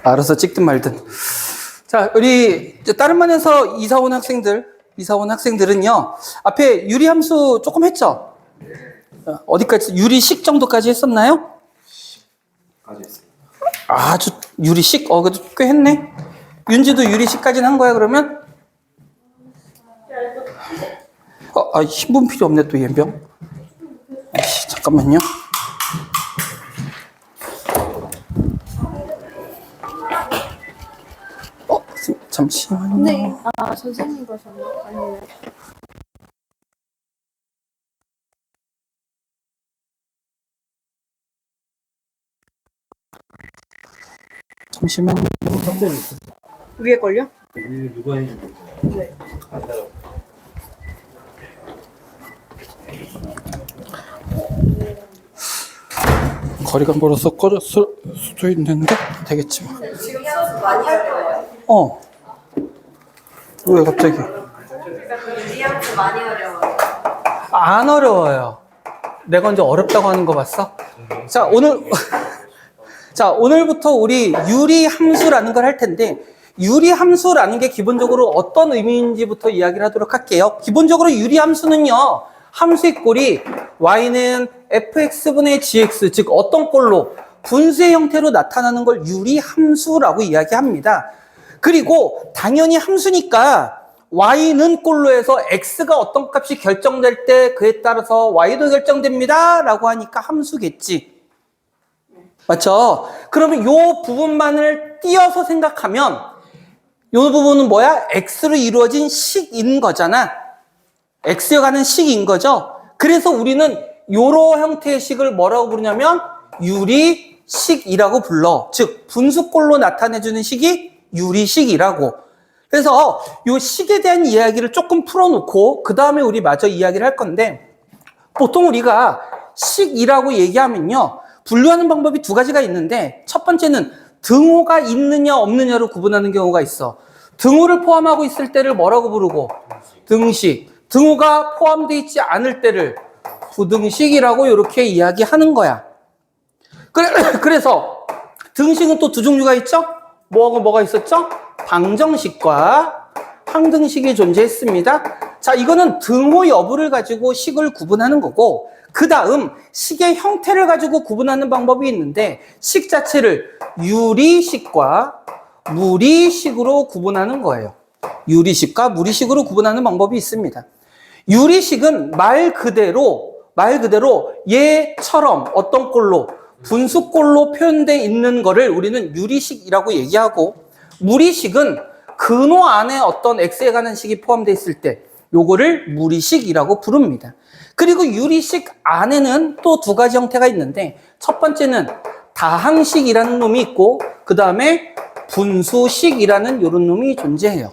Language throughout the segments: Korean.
알아서 찍든 말든. 자, 우리 다른 반에서 이사 온 학생들은요, 앞에 유리함수 조금 했죠? 어디까지, 유리식 정도까지 했었나요? 까지 했어요. 아주 유리식? 그래도 꽤 했네. 윤지도 유리식까지는 한 거야, 그러면? 흰분 필요 없네, 또 연병. 잠깐만요. 잠시만요. 네. 선생님 거셨나? 아니면 잠시만요. 위에 걸요? 누가 했는지 모르겠어요. 네. 거리가 멀어서 꺼졌을 수도 있는데 되겠지 뭐. 지금 수업 많이 어려워요. 왜 갑자기? 유리함수 많이 어려워요. 안 어려워요. 내가 언제 어렵다고 하는 거 봤어? 자, 오늘부터 우리 유리함수라는 걸 할 텐데, 유리함수라는 게 기본적으로 어떤 의미인지부터 이야기를 하도록 할게요. 기본적으로 유리함수는요, 함수의 꼴이 y는 fx분의 gx, 즉 어떤 꼴로 분수의 형태로 나타나는 걸 유리함수라고 이야기합니다. 그리고 당연히 함수니까 y는 꼴로 해서 x가 어떤 값이 결정될 때 그에 따라서 y도 결정됩니다 라고 하니까 함수겠지. 맞죠? 그러면 요 부분만을 띄어서 생각하면 요 부분은 뭐야? x로 이루어진 식인 거잖아. x에 가는 식인 거죠. 그래서 우리는 요런 형태의 식을 뭐라고 부르냐면 유리식이라고 불러. 즉 분수꼴로 나타내주는 식이 유리식이라고. 그래서 요 식에 대한 이야기를 조금 풀어놓고 그 다음에 우리 마저 이야기를 할 건데, 보통 우리가 식이라고 얘기하면요, 분류하는 방법이 두 가지가 있는데, 첫 번째는 등호가 있느냐 없느냐로 구분하는 경우가 있어. 등호를 포함하고 있을 때를 뭐라고 부르고? 등식. 등호가 포함되어 있지 않을 때를 부등식이라고 이렇게 이야기하는 거야. 그래서 등식은 또 두 종류가 있죠? 뭐가 있었죠? 방정식과 항등식이 존재했습니다. 자, 이거는 등호 여부를 가지고 식을 구분하는 거고, 그 다음 식의 형태를 가지고 구분하는 방법이 있는데, 식 자체를 유리식과 무리식으로 구분하는 거예요. 유리식과 무리식으로 구분하는 방법이 있습니다. 유리식은 말 그대로 얘처럼 어떤 꼴로 분수꼴로 표현되어 있는 거를 우리는 유리식이라고 얘기하고, 무리식은 근호 안에 어떤 x에 관한 식이 포함되어 있을 때 요거를 무리식이라고 부릅니다. 그리고 유리식 안에는 또 두 가지 형태가 있는데, 첫 번째는 다항식이라는 놈이 있고, 그 다음에 분수식이라는 요런 놈이 존재해요.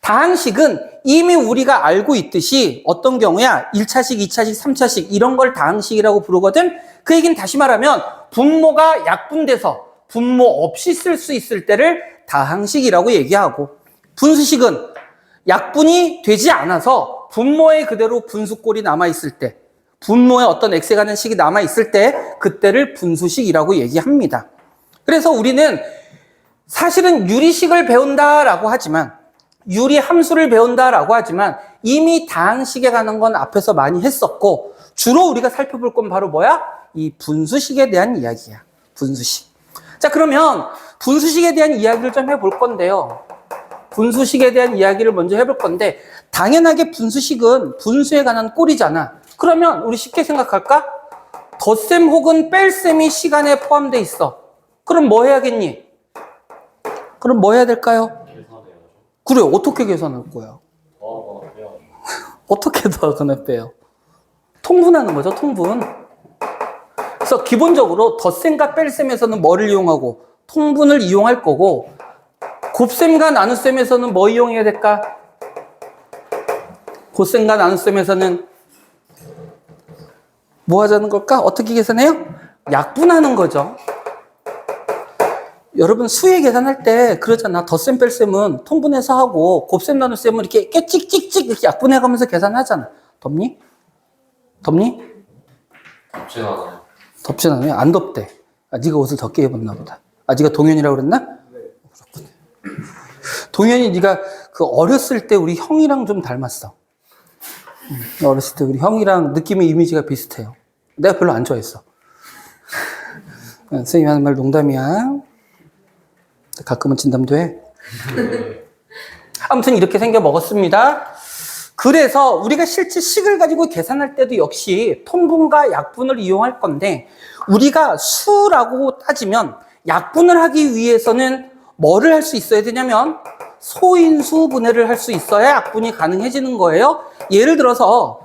다항식은 이미 우리가 알고 있듯이 어떤 경우야 1차식, 2차식, 3차식 이런 걸 다항식이라고 부르거든. 그 얘기는 다시 말하면 분모가 약분돼서 분모 없이 쓸 수 있을 때를 다항식이라고 얘기하고, 분수식은 약분이 되지 않아서 분모에 그대로 분수꼴이 남아있을 때, 분모에 어떤 x에 관한 식이 남아있을 때 그때를 분수식이라고 얘기합니다. 그래서 우리는 사실은 유리식을 배운다라고 하지만, 유리함수를 배운다라고 하지만 이미 다항식에 관한 건 앞에서 많이 했었고, 주로 우리가 살펴볼 건 바로 뭐야? 이 분수식에 대한 이야기야. 분수식. 자, 그러면 분수식에 대한 이야기를 좀 해볼 건데요. 분수식에 대한 이야기를 먼저 해볼 건데, 당연하게 분수식은 분수에 관한 꼴이잖아. 그러면 우리 쉽게 생각할까? 덧셈 혹은 뺄셈이 시간에 포함되어 있어. 그럼 뭐 해야겠니? 그럼 뭐 해야 될까요? 그래, 어떻게 계산할 거야? 어떻게 더하거나 빼요? 통분하는 거죠, 통분. 그래서 기본적으로 덧셈과 뺄셈에서는 뭐를 이용하고? 통분을 이용할 거고, 곱셈과 나눗셈에서는 뭐 이용해야 될까? 곱셈과 나눗셈에서는 뭐 하자는 걸까? 어떻게 계산해요? 약분하는 거죠. 여러분 수의 계산할 때 그러잖아. 덧셈 뺄셈은 통분해서 하고, 곱셈 나눗셈은 이렇게 찍찍찍 이렇게 약분해가면서 계산하잖아. 덥니? 덥니? 덥진 않아요. 덥진 않아요? 안 덥대. 네가 옷을 덥게 입었나 보다. 네가 동현이라고 그랬나? 동현이 네가 그 어렸을 때 우리 형이랑 좀 닮았어. 어렸을 때 우리 형이랑 느낌의 이미지가 비슷해요. 내가 별로 안 좋아했어. 선생님이 하는 말 농담이야. 가끔은 진담도 해. 아무튼 이렇게 생겨 먹었습니다. 그래서 우리가 실제 식을 가지고 계산할 때도 역시 통분과 약분을 이용할 건데, 우리가 수라고 따지면 약분을 하기 위해서는 뭐를 할 수 있어야 되냐면 소인수 분해를 할 수 있어야 약분이 가능해지는 거예요. 예를 들어서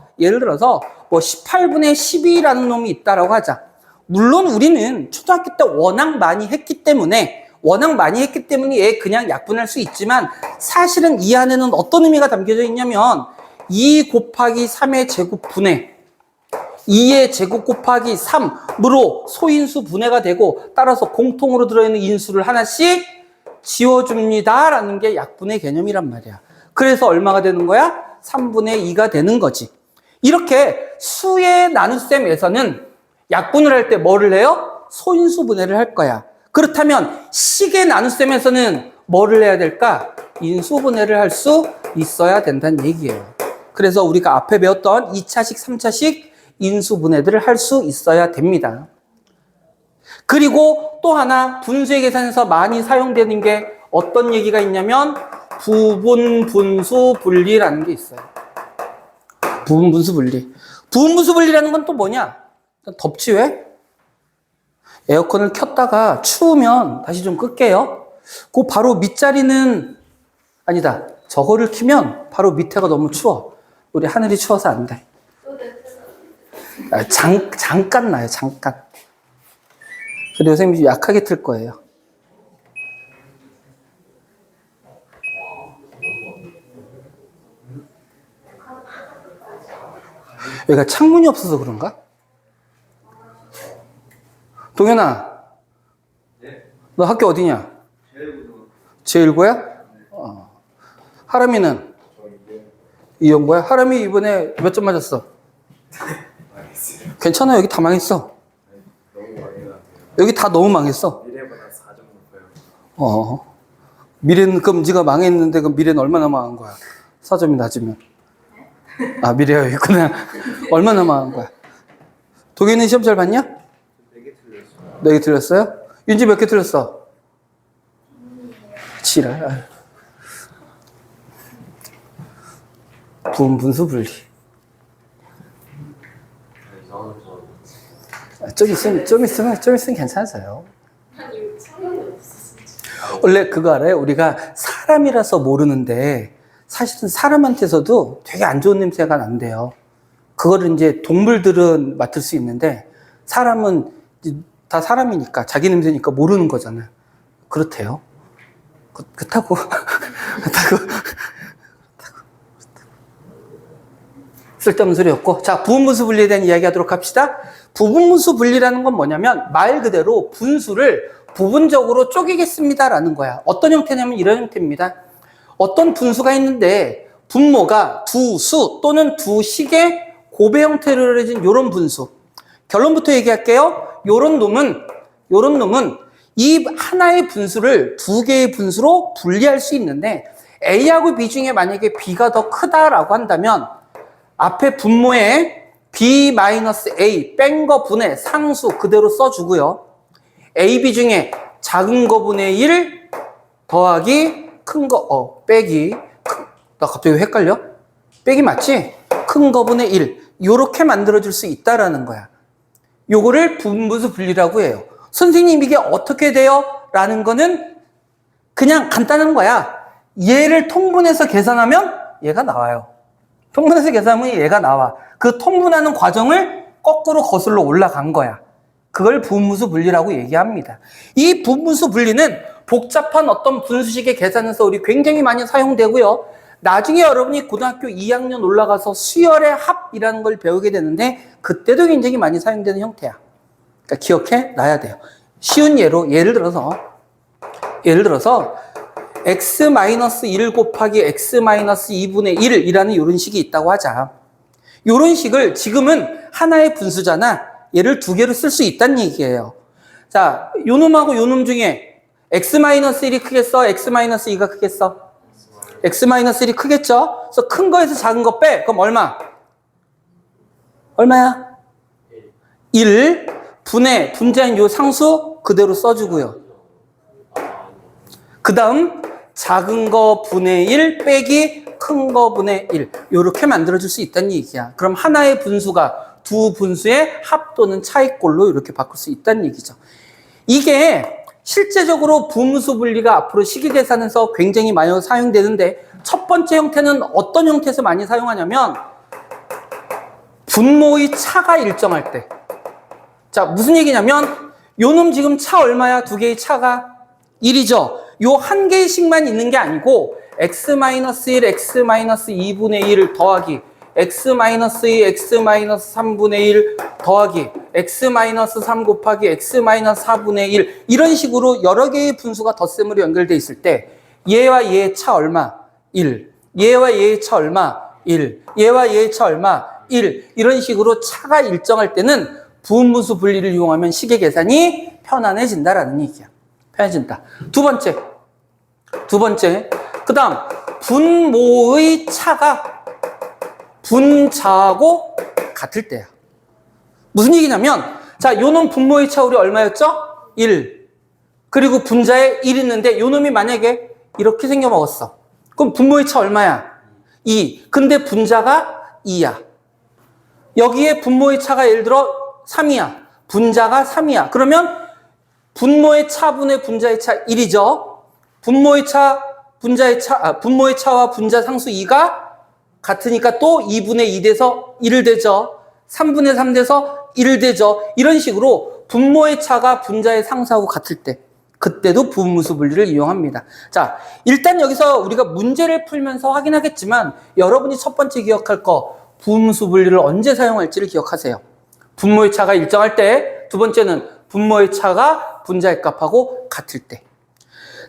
뭐 18분의 12라는 놈이 있다라고 하자. 물론 우리는 초등학교 때 워낙 많이 했기 때문에 얘 그냥 약분할 수 있지만, 사실은 이 안에는 어떤 의미가 담겨져 있냐면 2 곱하기 3의 제곱 분해, 2의 제곱 곱하기 3으로 소인수 분해가 되고, 따라서 공통으로 들어있는 인수를 하나씩 지워줍니다 라는 게 약분의 개념이란 말이야. 그래서 얼마가 되는 거야? 3분의 2가 되는 거지. 이렇게 수의 나눗셈에서는 약분을 할 때 뭐를 해요? 소인수 분해를 할 거야. 그렇다면 식의 나눗셈에서는 뭐를 해야 될까? 인수 분해를 할 수 있어야 된다는 얘기예요. 그래서 우리가 앞에 배웠던 2차식, 3차식 인수 분해들을 할 수 있어야 됩니다. 그리고 또 하나 분수의 계산에서 많이 사용되는 게 어떤 얘기가 있냐면 부분 분수 분리라는 게 있어요. 부분 분수 분리. 부분 분수 분리라는 건 또 뭐냐? 덥지 왜? 에어컨을 켰다가 추우면 다시 좀 끌게요. 그 바로 밑자리는 아니다. 저거를 키면 바로 밑에가 너무 추워. 우리 하늘이 추워서 안 돼. 잠깐 나요. 잠깐. 그리고 선생님이 약하게 틀 거예요. 여기가 창문이 없어서 그런가? 동현아, 너 학교 어디냐? 제1고야? 하람이는? 이연고야? 하람이 이번에 몇 점 맞았어? 괜찮아, 여기 다 망했어. 여기 다 너무 망했어. 미래보다 4점 높아요. 미래는, 그럼 네가 망했는데 그럼 미래는 얼마나 망한 거야? 4점이 낮으면. 아, 미래가 여기 있구나. 얼마나 망한 거야? 동현이 시험 잘 봤냐? 4개 틀렸어요. 4개 틀렸어요? 윤지 몇 개 틀렸어? 지랄. 부분 분수 분리. 좀 있으면 괜찮아져요. 원래 그거 알아요? 우리가 사람이라서 모르는데 사실은 사람한테서도 되게 안 좋은 냄새가 난대요. 그거를 이제 동물들은 맡을 수 있는데 사람은 다 사람이니까 자기 냄새니까 모르는 거잖아요. 그렇대요. 그렇다고. 쓸데없는 소리였고. 자, 부분분수 분리에 대한 이야기 하도록 합시다. 부분분수 분리라는 건 뭐냐면 말 그대로 분수를 부분적으로 쪼개겠습니다라는 거야. 어떤 형태냐면 이런 형태입니다. 어떤 분수가 있는데 분모가 두 수 또는 두 식의 곱의 형태로 이루어진 이런 분수. 결론부터 얘기할게요. 요런 놈은 이 하나의 분수를 두 개의 분수로 분리할 수 있는데 A하고 B 중에 만약에 B가 더 크다라고 한다면 앞에 분모에 B-A 뺀 거 분의 상수 그대로 써주고요. AB 중에 작은 거 분의 1 더하기 큰 거, 빼기. 나 갑자기 헷갈려? 빼기 맞지? 큰 거 분의 1. 요렇게 만들어줄 수 있다라는 거야. 요거를 부분분수 분리라고 해요. 선생님 이게 어떻게 돼요? 라는 거는 그냥 간단한 거야. 얘를 통분해서 계산하면 얘가 나와요. 통분해서 계산하면 얘가 나와. 그 통분하는 과정을 거꾸로 거슬러 올라간 거야. 그걸 부분분수 분리라고 얘기합니다. 이 부분분수 분리는 복잡한 어떤 분수식의 계산에서 우리 굉장히 많이 사용되고요. 나중에 여러분이 고등학교 2학년 올라가서 수열의 합이라는 걸 배우게 되는데 그때도 굉장히 많이 사용되는 형태야. 그러니까 기억해 놔야 돼요. 쉬운 예를 들어서 x-1 곱하기 x-2분의 1이라는 이런 식이 있다고 하자. 이런 식을 지금은 하나의 분수잖아. 얘를 두 개로 쓸 수 있다는 얘기예요. 자, 요 놈하고 요 놈 중에 x-1이 크겠어? x-2가 크겠어? x-1이 크겠죠? 그래서 큰 거에서 작은 거 빼. 그럼 얼마? 얼마야? 1 분의 분자인 요 상수 그대로 써주고요. 그 다음 작은 거 분의 1 빼기 큰 거 분의 1 요렇게 만들어줄 수 있다는 얘기야. 그럼 하나의 분수가 두 분수의 합 또는 차이꼴로 이렇게 바꿀 수 있다는 얘기죠. 이게 실제적으로 분수 분리가 앞으로 식이 계산에서 굉장히 많이 사용되는데 첫 번째 형태는 어떤 형태에서 많이 사용하냐면 분모의 차가 일정할 때. 자, 무슨 얘기냐면 요 놈 지금 차 얼마야? 두 개의 차가 1이죠. 요 한 개씩만 있는 게 아니고 x-1, x-2분의 1을 더하기 x-2, x-3분의 1 더하기 x-3 곱하기 x-4분의 1 이런 식으로 여러 개의 분수가 덧셈으로 연결돼 있을 때 얘와 얘의 차 얼마? 1. 얘와 얘의 차 얼마? 1. 얘와 얘의 차 얼마? 1. 이런 식으로 차가 일정할 때는 부분분수 분리를 이용하면 식의 계산이 편안해진다라는 얘기야. 편해진다. 두 번째. 그 다음 분모의 차가 분자하고 같을 때야. 무슨 얘기냐면 자, 요놈 분모의 차 우리 얼마였죠? 1. 그리고 분자에 1 있는데 요놈이 만약에 이렇게 생겨 먹었어. 그럼 분모의 차 얼마야? 2. 근데 분자가 2야. 여기에 분모의 차가 예를 들어 3이야. 분자가 3이야. 그러면 분모의 차분의 분자의 차 1이죠. 분모의 차와 분자 상수 2가 같으니까 또 2분의 2 돼서 1을 되죠. 3분의 3 돼서 1을 되죠. 이런 식으로 분모의 차가 분자의 상수하고 같을 때 그때도 부분분수 분리를 이용합니다. 자, 일단 여기서 우리가 문제를 풀면서 확인하겠지만 여러분이 첫 번째 기억할 거 부분분수 분리를 언제 사용할지를 기억하세요. 분모의 차가 일정할 때, 두 번째는 분모의 차가 분자의 값하고 같을 때.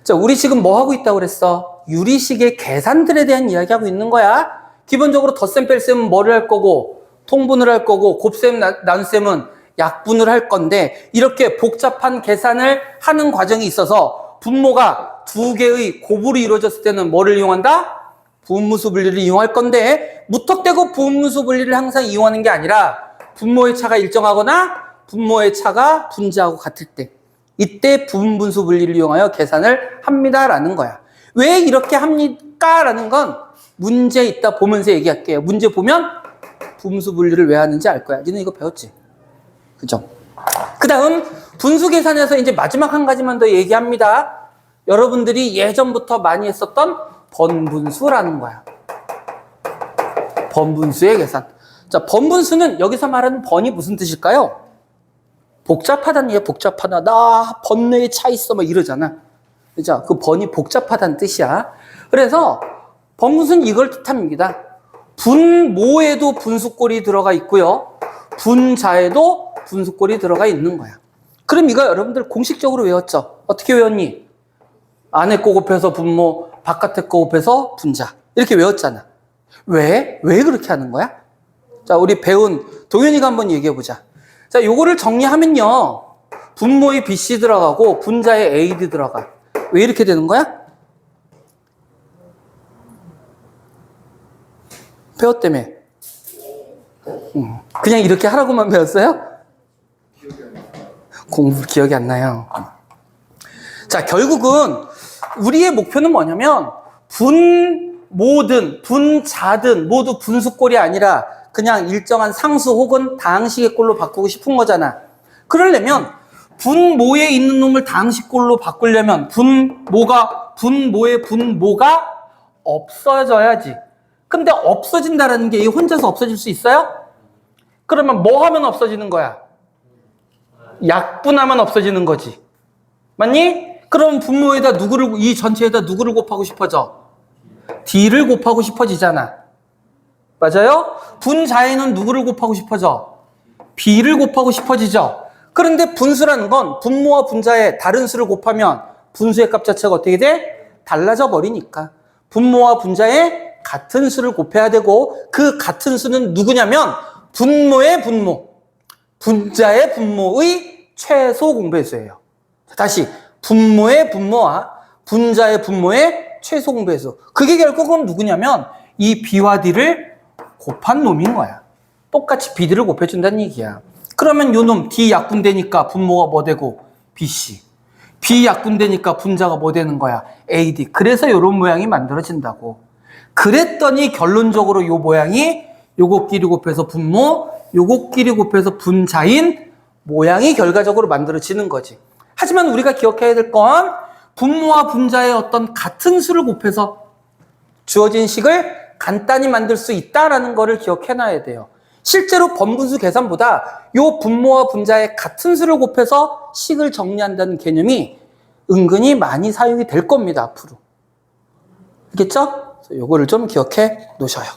자, 우리 지금 뭐 하고 있다고 그랬어? 유리식의 계산들에 대한 이야기하고 있는 거야. 기본적으로 덧셈 뺄셈은 뭐를 할 거고, 통분을 할 거고, 곱셈 나눗셈은 약분을 할 건데, 이렇게 복잡한 계산을 하는 과정이 있어서 분모가 두 개의 곱으로 이루어졌을 때는 뭐를 이용한다? 부분분수 분리를 이용할 건데, 무턱대고 부분분수 분리를 항상 이용하는 게 아니라 분모의 차가 일정하거나 분모의 차가 분자하고 같을 때, 이때 부분분수 분리를 이용하여 계산을 합니다라는 거야. 왜 이렇게 합니까? 라는 건 문제 있다 보면서 얘기할게요. 문제 보면 부분수 분리를 왜 하는지 알 거야. 니는 이거 배웠지? 그죠? 그 다음 분수 계산에서 이제 마지막 한 가지만 더 얘기합니다. 여러분들이 예전부터 많이 했었던 번분수라는 거야. 번분수의 계산. 자, 번분수는 여기서 말하는 번이 무슨 뜻일까요? 복잡하다는 얘기야. 복잡하다. 나 번뇌에 차 있어 막 이러잖아. 그죠? 그 번이 복잡하다는 뜻이야. 그래서 번분수는 이걸 뜻합니다. 분모에도 분수꼴이 들어가 있고요. 분자에도 분수꼴이 들어가 있는 거야. 그럼 이거 여러분들 공식적으로 외웠죠? 어떻게 외웠니? 안에 거 곱해서 분모, 바깥에 거 곱해서 분자. 이렇게 외웠잖아. 왜? 왜 그렇게 하는 거야? 자, 우리 배운 동현이가 한번 얘기해보자. 자, 요거를 정리하면요. 분모에 BC 들어가고 분자에 AD 들어가. 왜 이렇게 되는 거야? 배웠다며. 그냥 이렇게 하라고만 배웠어요? 공부 기억이 안 나요. 자, 결국은 우리의 목표는 뭐냐면 분모든 분자든 모두 분수꼴이 아니라 그냥 일정한 상수 혹은 다항식의 꼴로 바꾸고 싶은 거잖아. 그러려면 분모에 있는 놈을 다항식 꼴로 바꾸려면 분모의 분모가 없어져야지. 근데 없어진다라는 게 혼자서 없어질 수 있어요? 그러면 뭐 하면 없어지는 거야? 약분하면 없어지는 거지. 맞니? 그럼 분모에다 이 전체에다 누구를 곱하고 싶어져? D를 곱하고 싶어지잖아. 맞아요? 분자에는 누구를 곱하고 싶어져? B를 곱하고 싶어지죠. 그런데 분수라는 건 분모와 분자에 다른 수를 곱하면 분수의 값 자체가 어떻게 돼? 달라져 버리니까. 분모와 분자에 같은 수를 곱해야 되고 그 같은 수는 누구냐면 분모의 분모, 분자의 분모의 최소 공배수예요. 다시 분모의 분모와 분자의 분모의 최소 공배수. 그게 결국은 누구냐면 이 B와 D를 곱한 놈인 거야. 똑같이 BD를 곱해준다는 얘기야. 그러면 요 놈 D 약분되니까 분모가 뭐 되고 BC. B 약분되니까 분자가 뭐 되는 거야? AD. 그래서 요런 모양이 만들어진다고. 그랬더니 결론적으로 요 모양이 요것끼리 곱해서 분모, 요것끼리 곱해서 분자인 모양이 결과적으로 만들어지는 거지. 하지만 우리가 기억해야 될 건 분모와 분자의 어떤 같은 수를 곱해서 주어진 식을 간단히 만들 수 있다라는 거를 기억해놔야 돼요. 실제로 번분수 계산보다 요 분모와 분자의 같은 수를 곱해서 식을 정리한다는 개념이 은근히 많이 사용이 될 겁니다, 앞으로. 알겠죠? 요거를 좀 기억해 놓으셔요.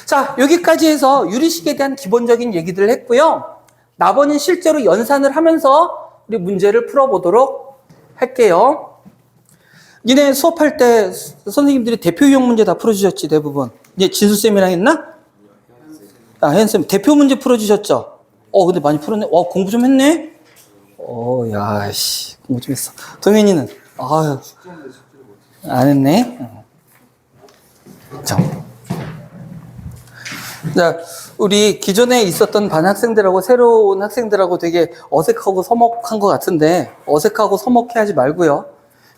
자, 여기까지 해서 유리식에 대한 기본적인 얘기들을 했고요. 나머지는 실제로 연산을 하면서 우리 문제를 풀어보도록 할게요. 니네 수업할 때 선생님들이 대표 유형 문제 다 풀어주셨지, 대부분. 이제 진수쌤이랑 했나? 아, 혜연쌤, 대표 문제 풀어주셨죠? 근데 많이 풀었네. 공부 좀 했네? 야, 씨, 공부 좀 했어. 동현이는? 아유, 안 했네? 자, 우리 기존에 있었던 반 학생들하고 새로운 학생들하고 되게 어색하고 서먹한 것 같은데, 어색하고 서먹해 하지 말고요.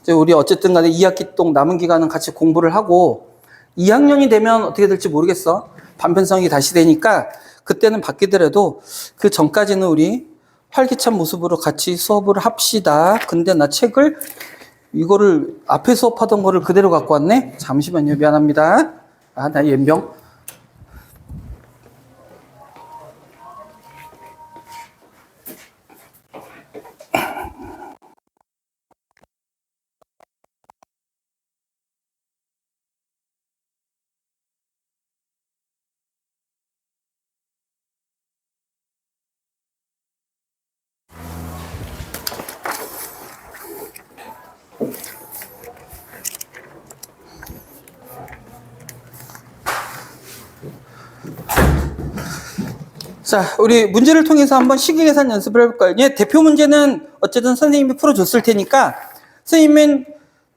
이제 우리 어쨌든 간에 2학기 동 남은 기간은 같이 공부를 하고, 2학년이 되면 어떻게 될지 모르겠어. 반편성이 다시 되니까 그때는 바뀌더라도 그 전까지는 우리 활기찬 모습으로 같이 수업을 합시다. 근데 나 책을 이거를 앞에 수업하던 거를 그대로 갖고 왔네. 잠시만요. 미안합니다. 나 연병. 자, 우리 문제를 통해서 한번 식이계산 연습을 해볼까요? 예, 대표 문제는 어쨌든 선생님이 풀어줬을 테니까 선생님은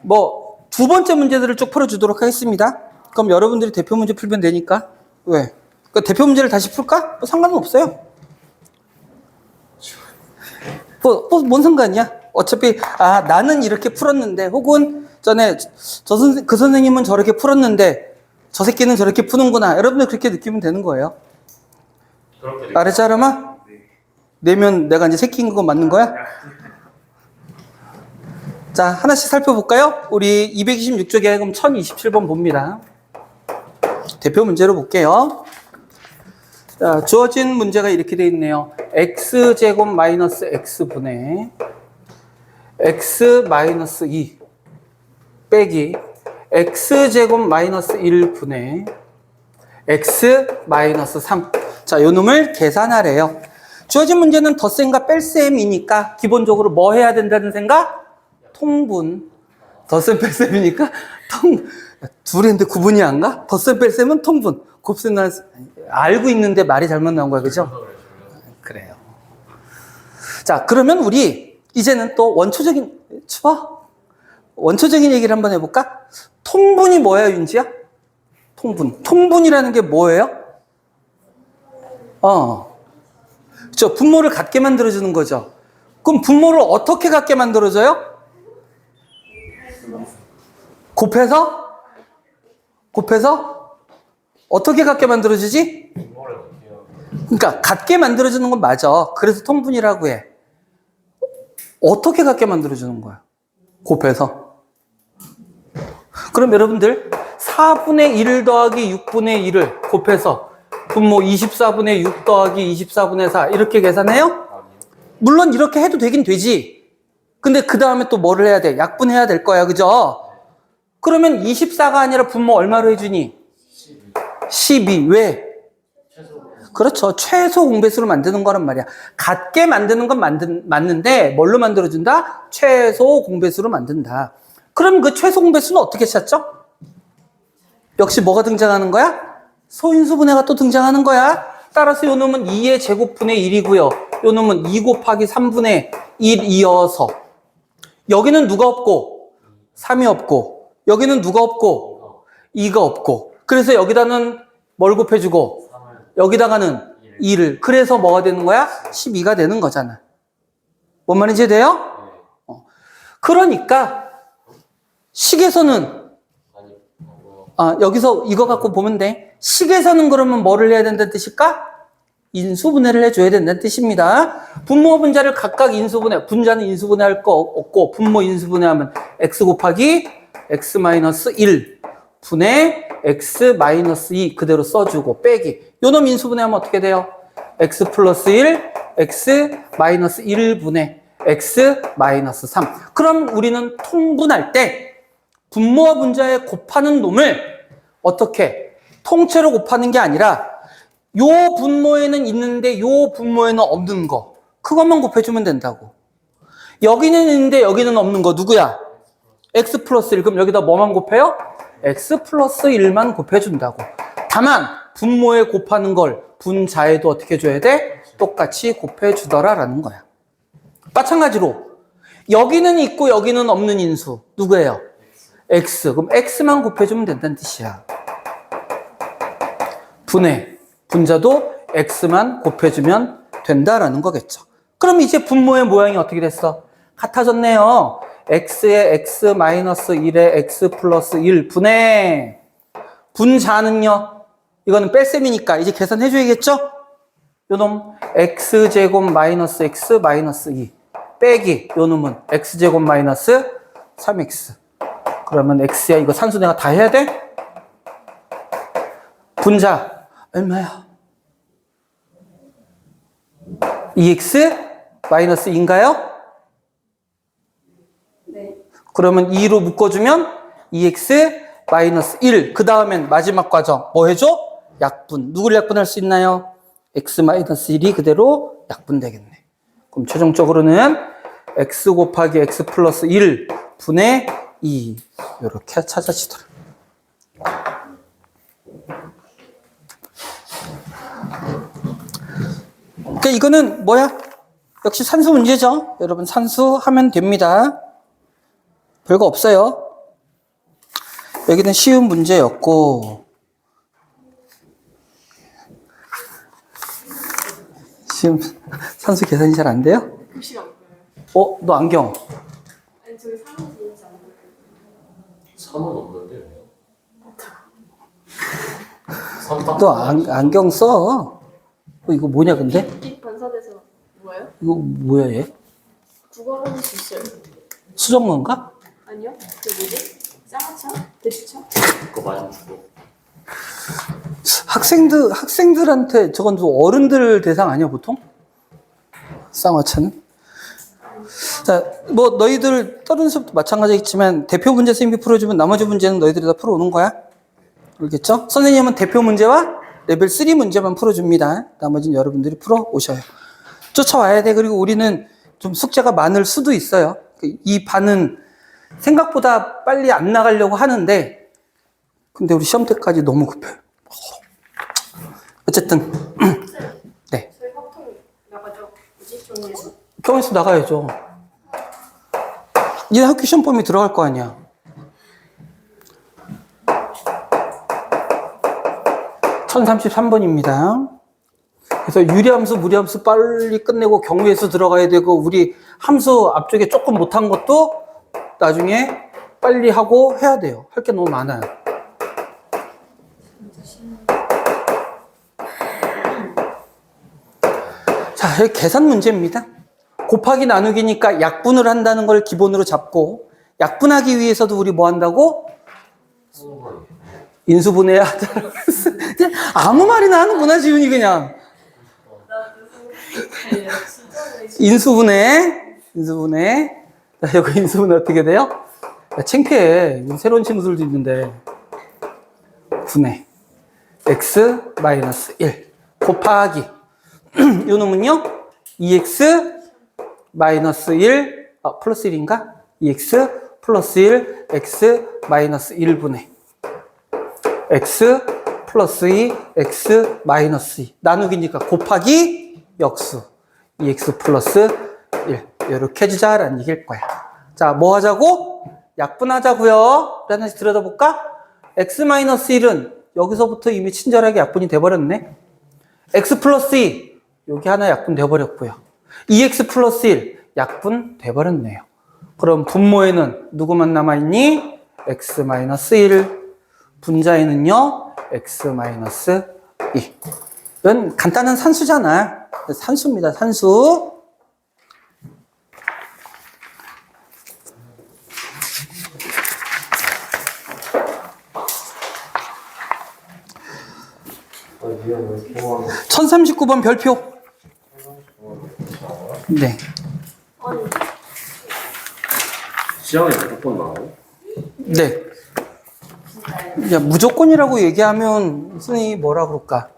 뭐 두 번째 문제들을 쭉 풀어주도록 하겠습니다. 그럼 여러분들이 대표 문제 풀면 되니까. 왜? 그 대표 문제를 다시 풀까? 상관은 없어요. 뭔 상관이야? 어차피 나는 이렇게 풀었는데, 혹은 전에 그 선생님은 저렇게 풀었는데 저 새끼는 저렇게 푸는구나. 여러분들 그렇게 느끼면 되는 거예요. 알았지, 아람아? 내면 내가 이제 새끼인 거 맞는 거야? 자, 하나씩 살펴볼까요? 우리 226쪽에 그럼 1027번 봅니다. 대표 문제로 볼게요. 자, 주어진 문제가 이렇게 되어 있네요. x제곱 마이너스 x분의 x 마이너스 2 빼기 x제곱 마이너스 1분의 x 마이너스 3. 자, 요 놈을 계산하래요. 주어진 문제는 덧셈과 뺄셈이니까 기본적으로 뭐 해야 된다는 생각? 통분. 덧셈 뺄셈이니까 둘이 근데 구분이 안 가? 덧셈 뺄셈은 통분. 곱셈 알고 있는데 말이 잘못 나온 거야, 그죠? 그래요. 자, 그러면 우리 이제는 또 원초적인 얘기를 한번 해볼까? 통분이 뭐야, 윤지야? 통분이라는 게 뭐예요? 그렇죠. 분모를 같게 만들어주는 거죠. 그럼 분모를 어떻게 같게 만들어줘요? 곱해서 어떻게 같게 만들어주지? 그러니까 같게 만들어주는 건 맞아. 그래서 통분이라고 해. 어떻게 같게 만들어주는 거야? 곱해서. 그럼 여러분들 4분의 1 더하기 6분의 1을 곱해서 분모 24분의 6 더하기 24분의 4 이렇게 계산해요? 물론 이렇게 해도 되긴 되지. 근데 그 다음에 또 뭐를 해야 돼? 약분해야 될 거야, 그죠? 그러면 24가 아니라 분모 얼마로 해주니? 12. 왜? 그렇죠. 최소 공배수로 만드는 거란 말이야. 같게 만드는 건 맞는데 뭘로 만들어준다? 최소 공배수로 만든다. 그럼 그 최소 공배수는 어떻게 찾죠? 역시 뭐가 등장하는 거야? 소인수분해가 또 등장하는 거야. 따라서 요 놈은 2의 제곱분의 1이고요. 요 놈은 2 곱하기 3분의 1이어서 여기는 누가 없고 3이 없고, 여기는 누가 없고, 2가 없고. 그래서 여기다는 뭘 곱해주고, 여기다가는 2를. 그래서 뭐가 되는 거야? 12가 되는 거잖아. 뭔 말인지 돼요? 그러니까, 식에서는, 여기서 이거 갖고 보면 돼. 식에서는 그러면 뭐를 해야 된다는 뜻일까? 인수분해를 해줘야 된다는 뜻입니다. 분모 분자를 각각 분자는 인수분해할 거 없고, 분모 인수분해하면 x 곱하기 x-1 분의 x-2 그대로 써주고, 빼기. 요놈 인수분해하면 어떻게 돼요? x 플러스 1, x-1 분의 x-3. 그럼 우리는 통분할 때 분모와 분자에 곱하는 놈을 어떻게? 통째로 곱하는 게 아니라 요 분모에는 있는데 요 분모에는 없는 거. 그것만 곱해주면 된다고. 여기는 있는데 여기는 없는 거 누구야? x 플러스 1. 그럼 여기다 뭐만 곱해요? x 플러스 1만 곱해준다고. 다만 분모에 곱하는 걸 분자에도 어떻게 해줘야 돼? 똑같이 곱해주더라라는 거야. 마찬가지로 여기는 있고 여기는 없는 인수 누구예요? x. 그럼 x만 곱해주면 된다는 뜻이야. 분해. 분자도 x만 곱해주면 된다라는 거겠죠. 그럼 이제 분모의 모양이 어떻게 됐어? 같아졌네요. x에 x-1에 x 플러스 1 분해. 분자는요? 이거는 뺄셈이니까 이제 계산해줘야겠죠? 요놈 x제곱 마이너스 x 마이너스 2 빼기 요놈은 x제곱 마이너스 3x. 그러면 x야. 이거 산수 내가 다 해야 돼? 분자 얼마야? 2x 마이너스 2인가요? 네. 그러면 2로 묶어주면 2x 마이너스 1. 그 다음엔 마지막 과정 뭐 해줘? 약분. 누구를 약분할 수 있나요? x 마이너스 1이 그대로 약분되겠네. 그럼 최종적으로는 x 곱하기 x 플러스 1 분의 2 이렇게 찾아지더라. 그러니까 이거는 뭐야? 역시 산수 문제죠. 여러분 산수 하면 됩니다. 별거 없어요. 여기는 쉬운 문제였고 지금 산수 계산이 잘 안 돼요? 글씨가 안 보여요. 너 안경. 아니 저기 사람이 있지 않아요? 3은 없는데 너 안경 써. 이거 뭐냐 근데? 빛 반사돼서 뭐예요? 이거 뭐야 얘? 국어로는 수 있어요. 수정건가? 아니요? 그 뭐지? 쌍화차? 대추차? 그거 많이 주고 학생들한테 저건 좀 어른들 대상 아니야 보통? 쌍화차는? 자, 뭐 너희들 다른 수업도 마찬가지겠지만 대표 문제 선생님이 풀어주면 나머지 문제는 너희들이 다 풀어오는 거야. 알겠죠? 선생님은 대표 문제와 레벨 3 문제만 풀어줍니다. 나머지는 여러분들이 풀어오셔요. 쫓아와야 돼. 그리고 우리는 좀 숙제가 많을 수도 있어요. 이 반은 생각보다 빨리 안 나가려고 하는데 근데 우리 시험 때까지 너무 급해요. 어쨌든 네. 저희 화통 나가죠? 뭐지? 정리해서? 경에서 나가야죠. 얘 학교 시험 범위 들어갈 거 아니야. (1033번입니다) 그래서 유리함수, 무리함수 빨리 끝내고 경우에서 들어가야 되고 우리 함수 앞쪽에 조금 못한 것도 나중에 빨리 하고 해야 돼요. 할 게 너무 많아요. 자, 여기 계산 문제입니다. 곱하기 나누기니까 약분을 한다는 걸 기본으로 잡고 약분하기 위해서도 우리 뭐 한다고? 인수분해야 하더라고. 그냥 아무 말이나 하는구나 지훈이 그냥. 인수분해. 자, 여기 인수분해 어떻게 돼요? 야, 창피해. 새로운 친구들도 있는데. 분해. x-1 곱하기 요 놈은요 2x 마이너스 1 플러스 1인가? 2x 플러스 1 x 마이너스 1분의 x 플러스 2 x 마이너스 2 나누기니까 곱하기 역수 2x 플러스 1 이렇게 해주자라는 얘기일 거야. 자, 뭐 하자고? 약분하자고요. 우리 하나씩 들여다볼까? x-1은 여기서부터 이미 친절하게 약분이 돼버렸네. x 플러스 2 여기 하나 약분 돼버렸고요. 2x 플러스 1 약분 돼버렸네요. 그럼 분모에는 누구만 남아있니? x-1. 분자에는요 x-2. 이건 간단한 산수잖아. 산수입니다. 산수. 아, 미안해. 경험. 1039번 별표. 네. 아니, 시험에 무조건 나와요? 네. 야, 무조건이라고 얘기하면 선생님이 뭐라 그럴까?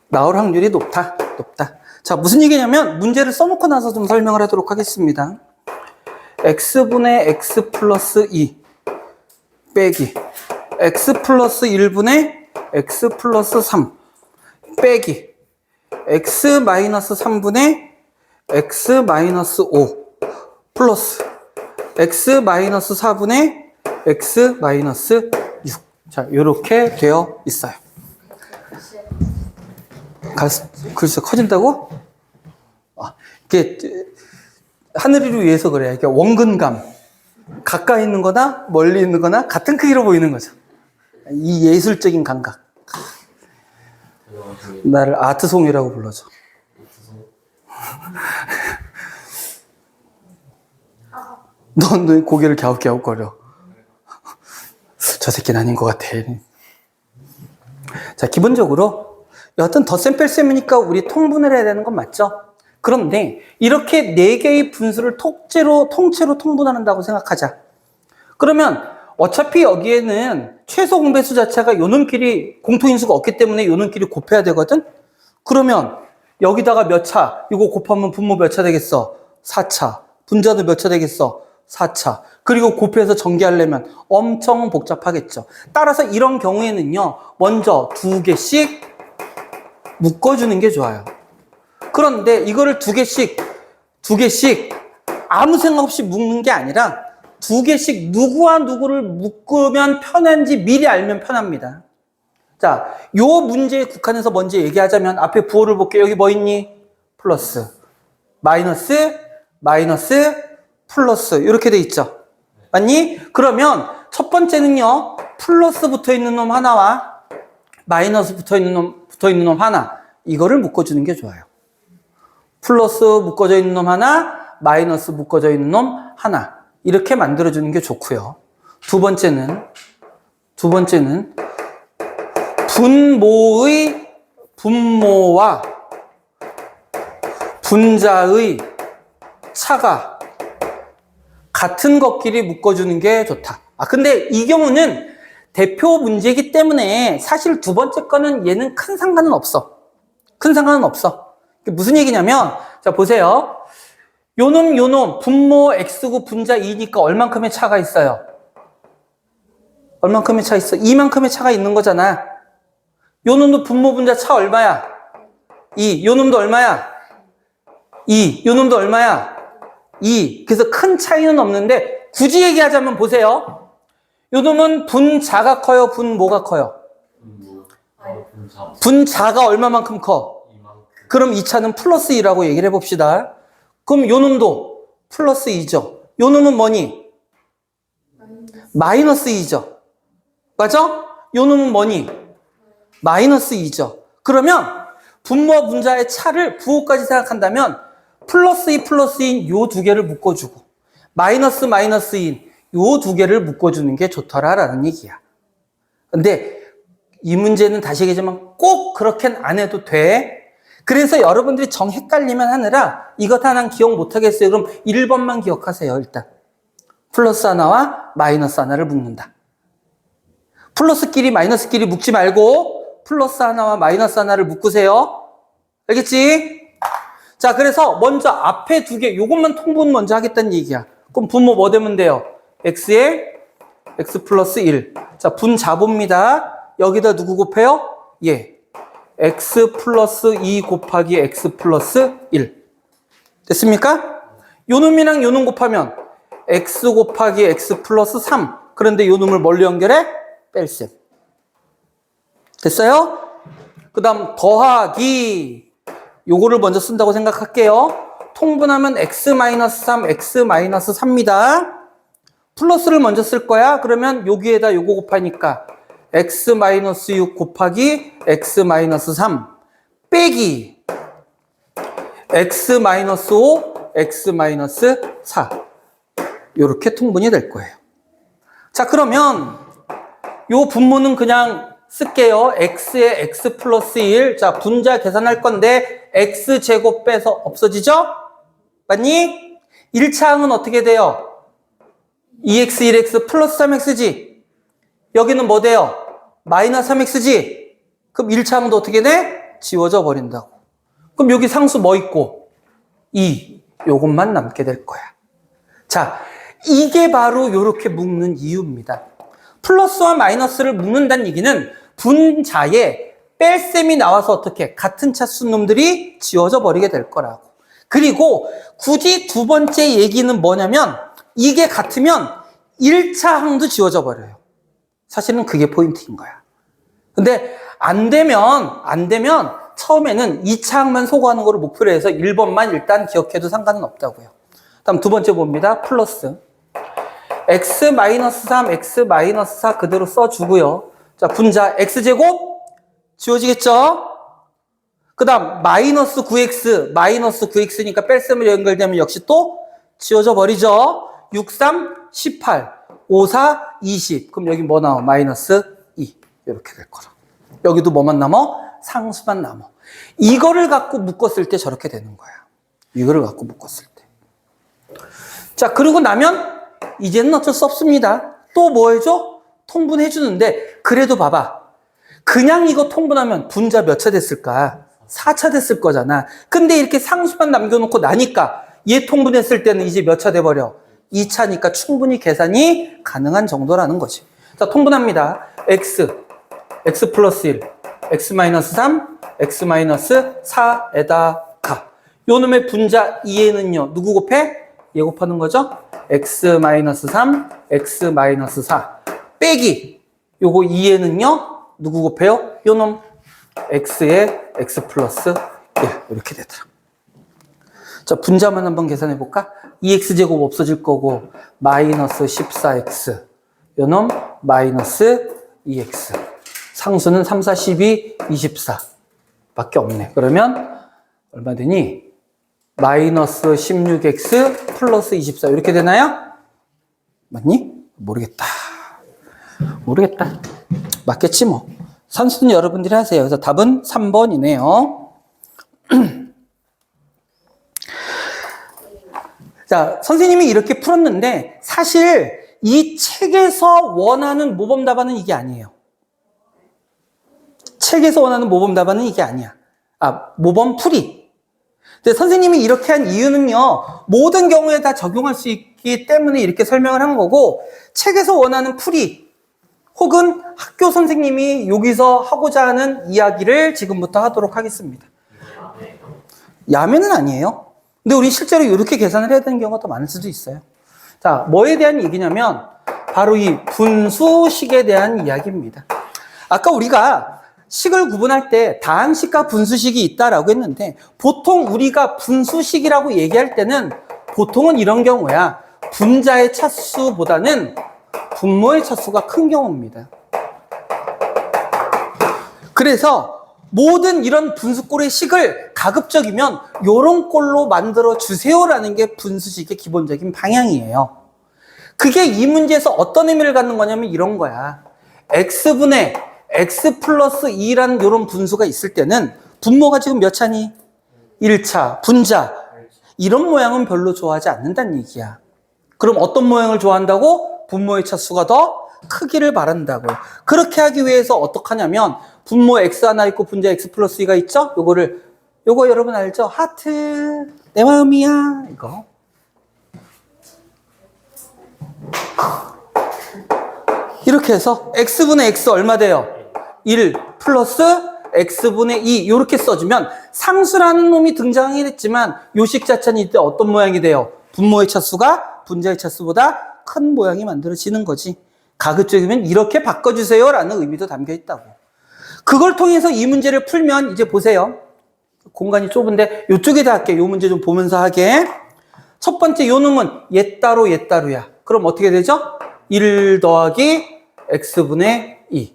나올 확률이 높다. 자, 무슨 얘기냐면 문제를 써놓고 나서 좀 설명을 하도록 하겠습니다. x분의 x 플러스 2 빼기 x 플러스 1분의 x 플러스 3 빼기 x 마이너스 3분의 x 마이너스 5 플러스 x 마이너스 4분의 x 마이너스 6. 자, 이렇게 되어 있어요. 글쎄 커진다고? 아, 이게 하늘이를 위해서 그래요. 이게 원근감. 가까이 있는 거나 멀리 있는 거나 같은 크기로 보이는 거죠. 이 예술적인 감각. 나를 아트송이라고 불러줘. 넌 고개를 갸웃갸웃거려. 저 새끼는 아닌 것 같아. 자, 기본적으로 여하튼 덧셈 뺄셈이니까 우리 통분을 해야 되는 건 맞죠? 그런데 이렇게 4개의 분수를 통째로 통분한다고 생각하자. 그러면 어차피 여기에는 최소 공배수 자체가 요놈끼리 공통인수가 없기 때문에 요놈끼리 곱해야 되거든? 그러면 여기다가 몇 차? 이거 곱하면 분모 몇 차 되겠어? 4차. 분자도 몇 차 되겠어? 4차. 그리고 곱해서 전개하려면 엄청 복잡하겠죠. 따라서 이런 경우에는요, 먼저 2개씩 묶어주는 게 좋아요. 그런데 이거를 2개씩 아무 생각 없이 묶는 게 아니라 2개씩 누구와 누구를 묶으면 편한지 미리 알면 편합니다. 자, 요 문제에 국한해서 먼저 얘기하자면 앞에 부호를 볼게요. 여기 뭐 있니? 플러스, 마이너스, 플러스 이렇게 돼 있죠. 맞니? 그러면 첫 번째는요, 플러스 붙어 있는 놈 하나와 마이너스 붙어 있는 놈 하나, 이거를 묶어주는 게 좋아요. 플러스 묶어져 있는 놈 하나, 마이너스 묶어져 있는 놈 하나, 이렇게 만들어주는 게 좋고요. 두 번째는 분모와 분자의 차가 같은 것끼리 묶어주는 게 좋다. 근데 이 경우는 대표 문제이기 때문에 사실 두 번째 거는 얘는 큰 상관은 없어. 무슨 얘기냐면, 자, 보세요. 요놈, 분모 x고 분자 2니까 얼만큼의 차가 있어요? 얼만큼의 차 있어? 이만큼의 차가 있는 거잖아. 요놈도 분모 분자 차 얼마야? 2. 요놈도 얼마야? 2. 요놈도 얼마야? 2. 그래서 큰 차이는 없는데, 굳이 얘기하자면 보세요. 요놈은 분자가 커요? 분모가 커요? 분자가 얼마만큼 커? 그럼 이 차는 플러스 2라고 얘기를 해봅시다. 그럼 요놈도 플러스 2죠. 요놈은 뭐니? 마이너스 2죠. 맞아? 요놈은 뭐니? 마이너스 2죠. 그러면 분모와 분자의 차를 부호까지 생각한다면 플러스 2, 플러스 2인 요 두 개를 묶어주고 마이너스, 마이너스인 요 두 개를 묶어주는 게 좋더라라는 얘기야. 근데 이 문제는 다시 얘기하지만 꼭 그렇게는 안 해도 돼. 그래서 여러분들이 정 헷갈리면 하느라 이것 하나는 기억 못 하겠어요. 그럼 1번만 기억하세요. 일단 플러스 하나와 마이너스 하나를 묶는다. 플러스끼리 마이너스끼리 묶지 말고 플러스 하나와 마이너스 하나를 묶으세요. 알겠지? 자, 그래서 먼저 앞에 두 개, 요것만 통분 먼저 하겠다는 얘기야. 그럼 분모 뭐 되면 돼요? x에 x 플러스 1. 자, 분자봅니다. 여기다 누구 곱해요? 예. x 플러스 2 곱하기 x 플러스 1. 됐습니까? 요놈이랑 요놈 곱하면 x 곱하기 x 플러스 3. 그런데 요 놈을 뭘로 연결해? 뺄셈. 됐어요? 그 다음 더하기 요거를 먼저 쓴다고 생각할게요. 통분하면 x-3, x-3입니다. 플러스를 먼저 쓸 거야. 그러면 여기에다 요거 곱하니까 x-6 곱하기 x-3 빼기 x-5, x-4 요렇게 통분이 될 거예요. 자, 그러면 요 분모는 그냥 쓸게요. x에 x 플러스 1. 자, 분자 계산할 건데 x제곱 빼서 없어지죠? 맞니? 1차 항은 어떻게 돼요? 2x, 1x 플러스 3x지. 여기는 뭐 돼요? 마이너스 3x지. 그럼 1차 항도 어떻게 돼? 지워져 버린다고. 그럼 여기 상수 뭐 있고? 2. 요것만 남게 될 거야. 자, 이게 바로 요렇게 묶는 이유입니다. 플러스와 마이너스를 묶는다는 얘기는 분자에 뺄셈이 나와서 어떻게 같은 차수 놈들이 지워져 버리게 될 거라고. 그리고 굳이 두 번째 얘기는 뭐냐면 이게 같으면 1차 항도 지워져 버려요. 사실은 그게 포인트인 거야. 근데 안 되면 처음에는 2차 항만 소거하는 거를 목표로 해서 1번만 일단 기억해도 상관은 없다고요. 다음 두 번째 봅니다. 플러스 x-3, x-4 그대로 써주고요. 자, 분자 x제곱 지워지겠죠? 그 다음 마이너스 9x니까 뺄셈으로 연결되면 역시 또 지워져 버리죠. 6, 3, 18, 5, 4, 20. 그럼 여기 뭐 나와? 마이너스 2. 이렇게 될 거라. 여기도 뭐만 남어? 상수만 남어. 이거를 갖고 묶었을 때 저렇게 되는 거야. 이거를 갖고 묶었을 때. 자, 그러고 나면 이제는 어쩔 수 없습니다. 또 뭐 해줘? 통분해 주는데 그래도 봐봐. 그냥 이거 통분하면 분자 몇 차 됐을까? 4차 됐을 거잖아. 근데 이렇게 상수만 남겨놓고 나니까 얘 통분했을 때는 이제 몇 차 돼버려? 2차니까 충분히 계산이 가능한 정도라는 거지. 자, 통분합니다. x 플러스 1, x-3, x-4에다가 요 놈의 분자 2에는요 누구 곱해? 얘 곱하는 거죠? x-3, x-4 빼기 요거 2에는요 누구 곱해요? 요 놈 x에 x 플러스 1 이렇게 되더라. 자, 분자만 한번 계산해 볼까? 2x제곱 없어질 거고 마이너스 14x 요 놈 마이너스 2x 상수는 3, 4, 12, 24 밖에 없네. 그러면 얼마 되니? 마이너스 16x 플러스 24 이렇게 되나요? 맞니? 모르겠다. 맞겠지 뭐. 산수는 여러분들이 하세요. 그래서 답은 3번이네요. 자, 선생님이 이렇게 풀었는데 사실 이 책에서 원하는 모범 답안은 이게 아니에요. 책에서 원하는 모범 답안은 이게 아니야. 모범 풀이. 근데 선생님이 이렇게 한 이유는요, 모든 경우에 다 적용할 수 있기 때문에 이렇게 설명을 한 거고, 책에서 원하는 풀이, 혹은 학교 선생님이 여기서 하고자 하는 이야기를 지금부터 하도록 하겠습니다. 야매는 아니에요. 근데 우리 실제로 이렇게 계산을 해야 되는 경우가 더 많을 수도 있어요. 자, 뭐에 대한 얘기냐면, 바로 이 분수식에 대한 이야기입니다. 아까 우리가 식을 구분할 때 다항식과 분수식이 있다라고 했는데 보통 우리가 분수식이라고 얘기할 때는 보통은 이런 경우야. 분자의 차수보다는 분모의 차수가 큰 경우입니다. 그래서 모든 이런 분수꼴의 식을 가급적이면 요런 꼴로 만들어 주세요라는 게 분수식의 기본적인 방향이에요. 그게 이 문제에서 어떤 의미를 갖는 거냐면 이런 거야. x분의 x 플러스 2라는 이런 분수가 있을 때는 분모가 지금 몇 차니? 1차, 분자. 이런 모양은 별로 좋아하지 않는다는 얘기야. 그럼 어떤 모양을 좋아한다고? 분모의 차수가 더 크기를 바란다고요. 그렇게 하기 위해서 어떻게 하냐면 분모 x 하나 있고 분자 x 플러스 2가 있죠? 요거 여러분 알죠? 하트, 내 마음이야. 이거. 이렇게 해서 x분의 x 얼마 돼요? 1 플러스 x분의 2 이렇게 써주면 상수라는 놈이 등장이 됐지만 요식 자체는 이때 어떤 모양이 돼요? 분모의 차수가 분자의 차수보다 큰 모양이 만들어지는 거지. 가급적이면 이렇게 바꿔주세요 라는 의미도 담겨 있다고. 그걸 통해서 이 문제를 풀면 이제 보세요. 공간이 좁은데 이쪽에다 할게. 이 문제 좀 보면서 하게. 첫 번째 요 놈은 얘 따로 얘 따로야. 그럼 어떻게 되죠? 1 더하기 x분의 2.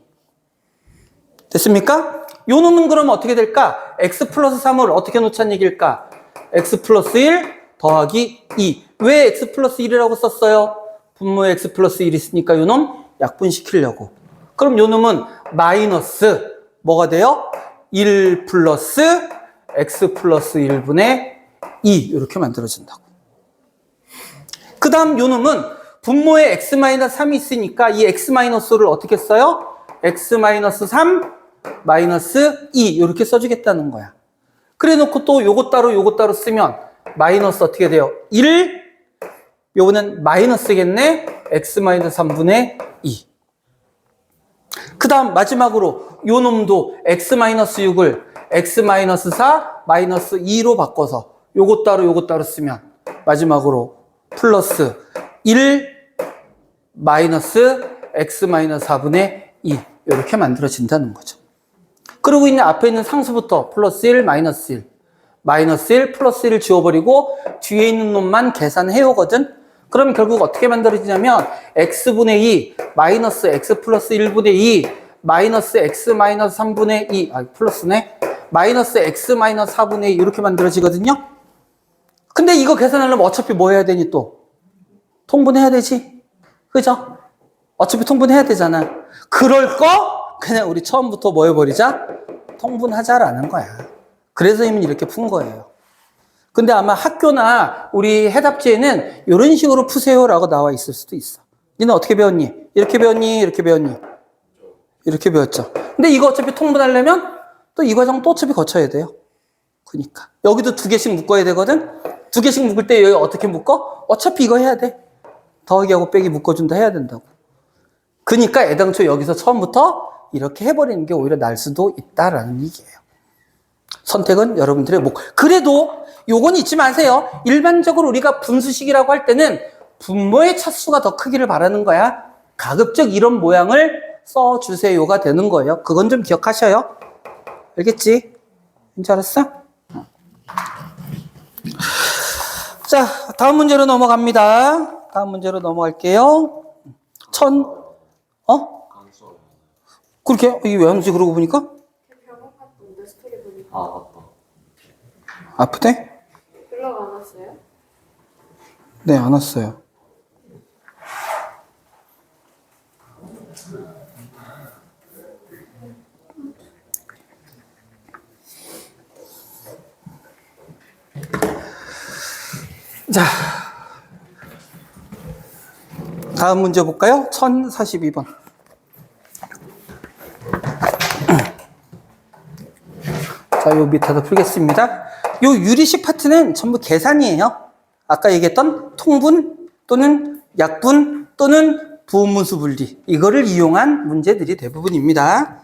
됐습니까? 요 놈은 그럼 어떻게 될까? x 플러스 3을 어떻게 놓자는 얘기일까? x 플러스 1 더하기 2. 왜 x 플러스 1이라고 썼어요? 분모에 x 플러스 1이 있으니까 요 놈 약분시키려고. 그럼 요 놈은 마이너스 뭐가 돼요? 1 플러스 x 플러스 1분의 2 이렇게 만들어진다고. 그 다음 요 놈은 분모에 x-3이 있으니까 이 x-를 어떻게 써요? x-3 마이너스 2 이렇게 써주겠다는 거야. 그래 놓고 또 요거 따로 쓰면 마이너스 어떻게 돼요? 1 요거는 마이너스겠네. x-3분의 2. 그 다음 마지막으로 요 놈도 x-6을 x-4 마이너스 2로 바꿔서 요거 따로 쓰면 마지막으로 플러스 1 마이너스 x-4분의 2 이렇게 만들어진다는 거죠. 그리고 있는 앞에 있는 상수부터 플러스 1 마이너스 1 마이너스 1 플러스 1을 지워버리고 뒤에 있는 놈만 계산해 오거든. 그럼 결국 어떻게 만들어지냐면 x분의 2 마이너스 x 플러스 1분의 2 마이너스 x 마이너스 3분의 2 플러스네 마이너스 x 마이너스 4분의 2 이렇게 만들어지거든요. 근데 이거 계산하려면 어차피 뭐 해야 되니 또? 통분해야 되지. 그죠? 어차피 통분해야 되잖아. 그럴 거 그냥 우리 처음부터 뭐 해버리자? 통분하자라는 거야. 그래서 이미 이렇게 푼 거예요. 근데 아마 학교나 우리 해답지에는 이런 식으로 푸세요라고 나와 있을 수도 있어. 니는 어떻게 배웠니? 이렇게 배웠니? 이렇게 배웠니? 이렇게 배웠죠. 근데 이거 어차피 통분하려면 또 이 과정 또 어차피 거쳐야 돼요. 그러니까 여기도 2개씩 묶어야 되거든. 2개씩 묶을 때 여기 어떻게 묶어? 어차피 이거 해야 돼. 더하기하고 빼기 묶어준다 해야 된다고. 그러니까 애당초 여기서 처음부터 이렇게 해버리는 게 오히려 날 수도 있다라는 얘기예요. 선택은 여러분들의 목. 그래도 요건 잊지 마세요. 일반적으로 우리가 분수식이라고 할 때는 분모의 차수가 더 크기를 바라는 거야. 가급적 이런 모양을 써주세요가 되는 거예요. 그건 좀 기억하셔요. 알겠지? 뭔지 알았어? 자, 다음 문제로 넘어갑니다. 다음 문제로 넘어갈게요. 그렇게? 이게 왜 하는지 그러고 보니까? 병원 갔던데 스토리 보니까. 아 맞다. 아프대? 연락 안 왔어요? 네, 안 왔어요. 자, 다음 문제 볼까요? 1042번. 자, 요 밑에서 풀겠습니다. 요 유리식 파트는 전부 계산이에요. 아까 얘기했던 통분 또는 약분 또는 부분분수 분리. 이거를 이용한 문제들이 대부분입니다.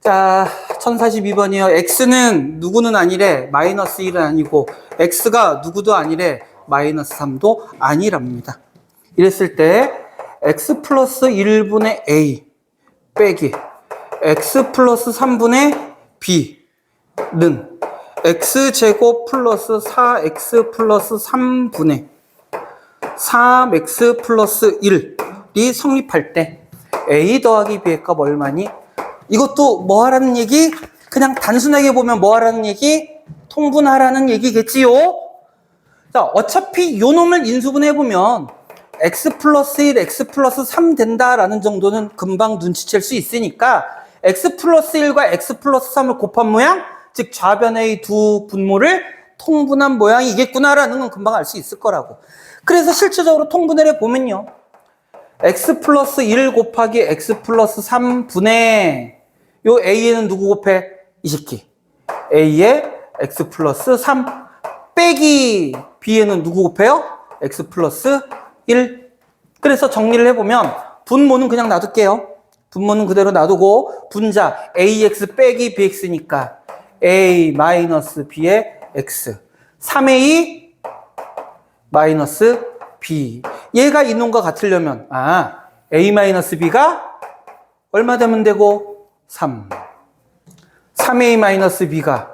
자, 1042번이요. x는 누구는 아니래. 마이너스 1은 아니고 x가 누구도 아니래. 마이너스 3도 아니랍니다. 이랬을 때 x 플러스 1분의 a 빼기 x 플러스 3분의 b는 x제곱 플러스 4x 플러스 3분의 3x 플러스 1이 성립할 때 a 더하기 b의 값 얼마니? 이것도 뭐 하라는 얘기? 그냥 단순하게 보면 뭐 하라는 얘기? 통분하라는 얘기겠지요? 자, 어차피 요 놈을 인수분해보면 x 플러스 1, x 플러스 3 된다라는 정도는 금방 눈치챌 수 있으니까 x 플러스 1과 x 플러스 3을 곱한 모양, 즉 좌변의 두 분모를 통분한 모양이겠구나라는 건 금방 알 수 있을 거라고. 그래서 실질적으로 통분을 해보면요. x 플러스 1 곱하기 x 플러스 3분의 요 a에는 누구 곱해? 이 새끼. a에 x 플러스 3 빼기 b에는 누구 곱해요? x 플러스 1. 그래서 정리를 해보면 분모는 그냥 놔둘게요. 분모는 그대로 놔두고 분자 ax 빼기 bx니까 a 마이너스 b의 x 3a 마이너스 B. 얘가 이 놈과 같으려면 A-B가 얼마 되면 되고 3. 3A-B가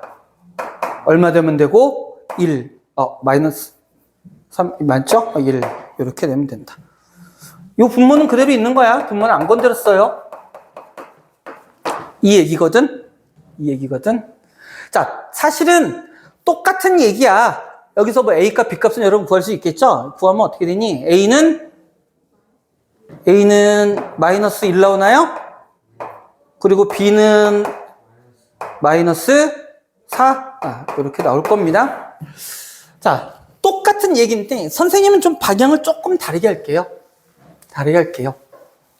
얼마 되면 되고 1. 마이너스 3 맞죠? 1. 이렇게 되면 된다. 이 분모는 그대로 있는 거야. 분모는 안 건드렸어요. 이 얘기거든. 자, 사실은 똑같은 얘기야. 여기서 뭐 A 값, B 값은 여러분 구할 수 있겠죠? 구하면 어떻게 되니? A는 마이너스 1 나오나요? 그리고 B는 마이너스 4. 이렇게 나올 겁니다. 자, 똑같은 얘기인데 선생님은 좀 방향을 조금 다르게 할게요.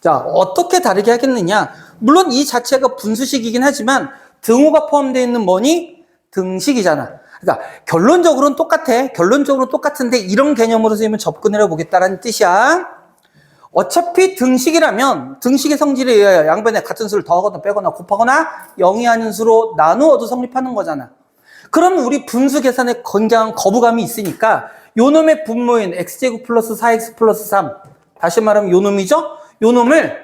자, 어떻게 다르게 하겠느냐? 물론 이 자체가 분수식이긴 하지만 등호가 포함되어 있는 뭐니? 등식이잖아. 그러니까 결론적으로는 똑같은데 이런 개념으로 선생님은 접근을 해보겠다라는 뜻이야. 어차피 등식이라면 등식의 성질에 의하여 양변에 같은 수를 더하거나 빼거나 곱하거나 영이 아닌 수로 나누어도 성립하는 거잖아. 그럼 우리 분수 계산에 굉장한 거부감이 있으니까 요 놈의 분모인 x제곱 플러스 4x 플러스 3, 다시 말하면 요 놈이죠? 요 놈을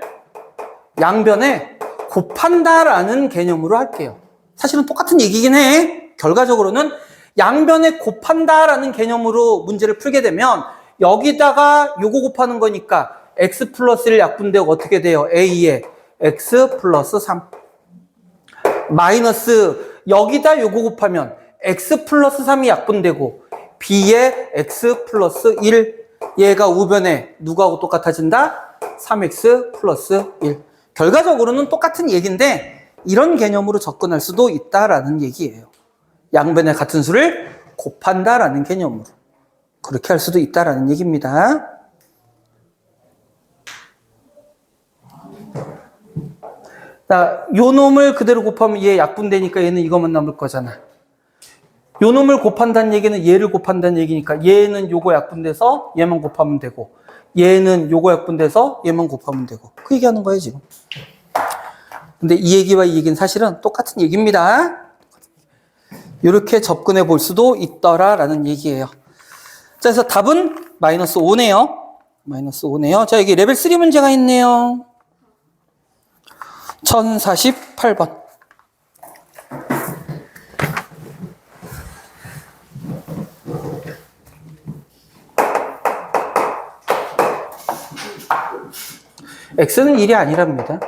양변에 곱한다라는 개념으로 할게요. 사실은 똑같은 얘기긴 해. 결과적으로는 양변에 곱한다라는 개념으로 문제를 풀게 되면 여기다가 요거 곱하는 거니까 x 플러스 1 약분되고 어떻게 돼요? a에 x 플러스 3 마이너스 여기다 요거 곱하면 x 플러스 3이 약분되고 b에 x 플러스 1 얘가 우변에 누구하고 똑같아진다? 3x 플러스 1 결과적으로는 똑같은 얘기인데 이런 개념으로 접근할 수도 있다라는 얘기예요. 양변에 같은 수를 곱한다라는 개념으로 그렇게 할 수도 있다라는 얘기입니다. 자, 요 놈을 그대로 곱하면 얘 약분되니까 얘는 이것만 남을 거잖아. 요 놈을 곱한다는 얘기는 얘를 곱한다는 얘기니까 얘는 요거 약분돼서 얘만 곱하면 되고 얘는 요거 약분돼서 얘만 곱하면 되고 그 얘기하는 거예요 지금. 근데 이 얘기와 이 얘기는 사실은 똑같은 얘기입니다. 이렇게 접근해 볼 수도 있더라라는 얘기예요. 자, 그래서 답은 마이너스 5네요. 자, 여기 레벨 3 문제가 있네요. 1048번. x는 1이 아니랍니다.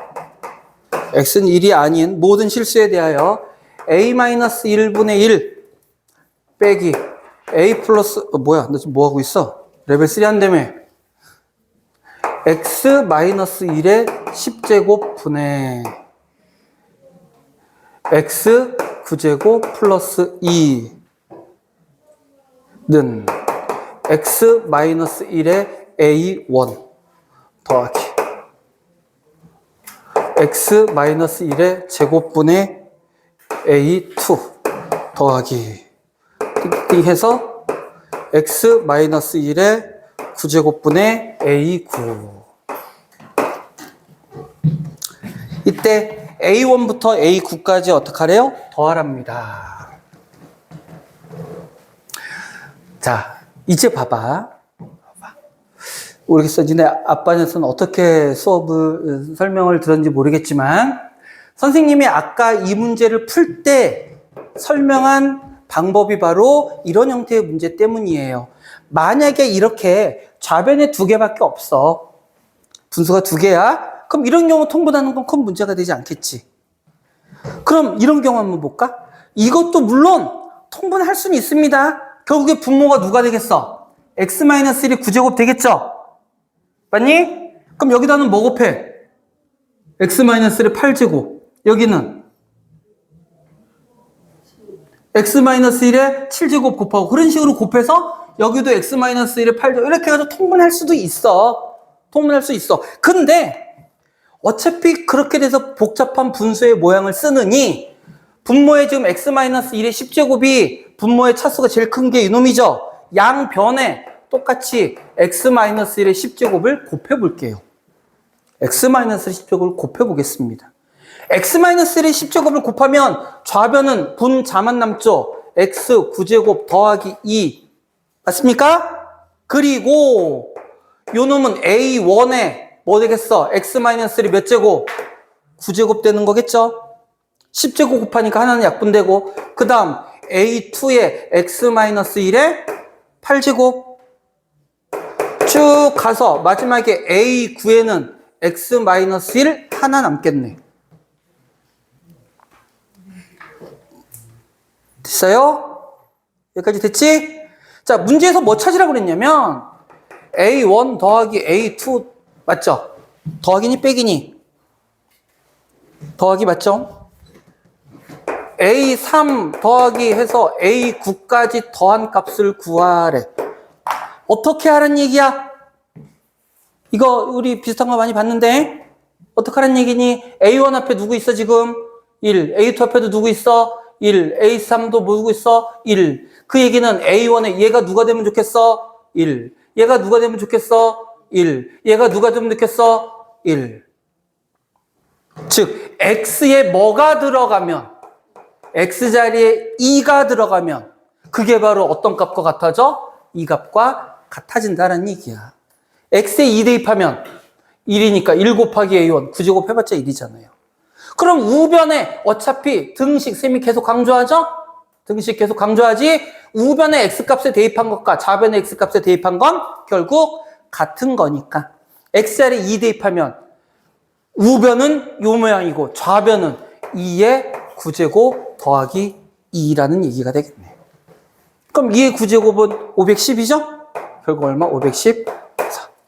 x는 1이 아닌 모든 실수에 대하여 a-1분의 1 빼기 a 플러스 뭐야 너 지금 뭐하고 있어? 레벨 3 한다며. x-1의 10제곱 분의 x 9제곱 플러스 2는 x-1의 a1 더하기 x-1의 제곱분의 a2 더하기 띵띵 해서 x-1의 9제곱분의 a9 이때 a1부터 a9까지 어떻게 하래요? 더하랍니다. 자, 이제 봐봐. 모르겠어. 니네 앞반에서는 어떻게 수업을 설명을 들었는지 모르겠지만 선생님이 아까 이 문제를 풀 때 설명한 방법이 바로 이런 형태의 문제 때문이에요. 만약에 이렇게 좌변에 2개밖에 없어. 분수가 2개야? 그럼 이런 경우 통분하는 건 큰 문제가 되지 않겠지. 그럼 이런 경우 한번 볼까? 이것도 물론 통분할 수는 있습니다. 결국에 분모가 누가 되겠어? x-1이 9제곱 되겠죠? 맞니? 그럼 여기다는 뭐 곱해? x-1의 8제곱. 여기는 x-1의 7제곱 곱하고 그런 식으로 곱해서 여기도 x-1의 8제곱 이렇게 해가지고 통분할 수도 있어. 통분할 수 있어. 근데 어차피 그렇게 돼서 복잡한 분수의 모양을 쓰느니 분모의 지금 x-1의 10제곱이 분모의 차수가 제일 큰 게 이놈이죠. 양변에 똑같이 x-1의 10제곱을 곱해볼게요. x-1의 10제곱을 곱해보겠습니다. x-1의 10제곱을 곱하면 좌변은 분자만 남죠. x 9제곱 더하기 2 맞습니까? 그리고 요 놈은 A1에 뭐 되겠어? X-1이 몇 제곱? 9제곱 되는 거겠죠? 10제곱 곱하니까 하나는 약분되고, 그 다음 A2에 X-1에 8제곱. 쭉 가서 마지막에 A9에는 X-1 하나 남겠네. 됐어요? 여기까지 됐지? 자, 문제에서 뭐 찾으라고 그랬냐면 A1 더하기 A2 맞죠? 더하기니 빼기니? 더하기 맞죠? A3 더하기 해서 A9까지 더한 값을 구하래. 어떻게 하란 얘기야? 이거 우리 비슷한 거 많이 봤는데 어떻게 하란 얘기니? A1 앞에 누구 있어 지금? 1. A2 앞에도 누구 있어? 1. A3도 누구 있어? 1. 그 얘기는 A1에 얘가 누가 되면 좋겠어? 1. 얘가 누가 되면 좋겠어? 1. 얘가 누가 되면 좋겠어? 1. 즉 X에 뭐가 들어가면 X자리에 2가 들어가면 그게 바로 어떤 값과 같아져? 이 값과 같아진다는 얘기야. X에 2 대입하면 1이니까 1 곱하기 A1 9제곱 해봤자 1이잖아요. 그럼 우변에 어차피 등식 쌤이 계속 강조하죠? 등식 계속 강조하지? 우변에 X값에 대입한 것과 좌변에 X값에 대입한 건 결국 같은 거니까 X자리에 2 대입하면 우변은 요 모양이고 좌변은 2의 9제곱 더하기 2라는 얘기가 되겠네. 그럼 2의 9제곱은 510이죠? 결국 얼마? 514.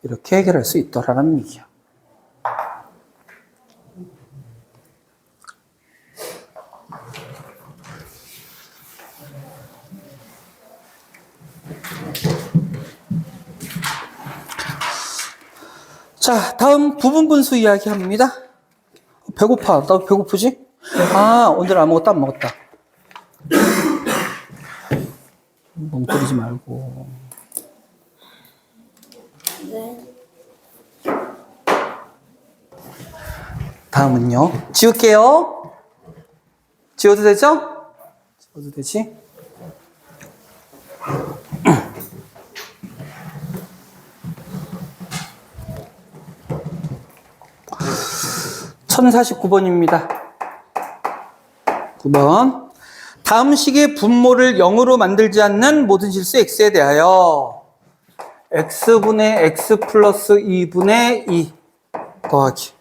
이렇게 해결할 수 있더라는 얘기야. 자, 다음 부분분수 이야기 합니다. 배고파. 나 배고프지? 아, 오늘 아무것도 안 먹었다. 멍때리지 말고. 네. 다음은요. 지울게요. 지워도 되죠? 지워도 되지? (1049번입니다) 9번. 다음 식의 분모를 0으로 만들지 않는 모든 실수 x에 대하여 x분의 x 플러스 2분의 2 더하기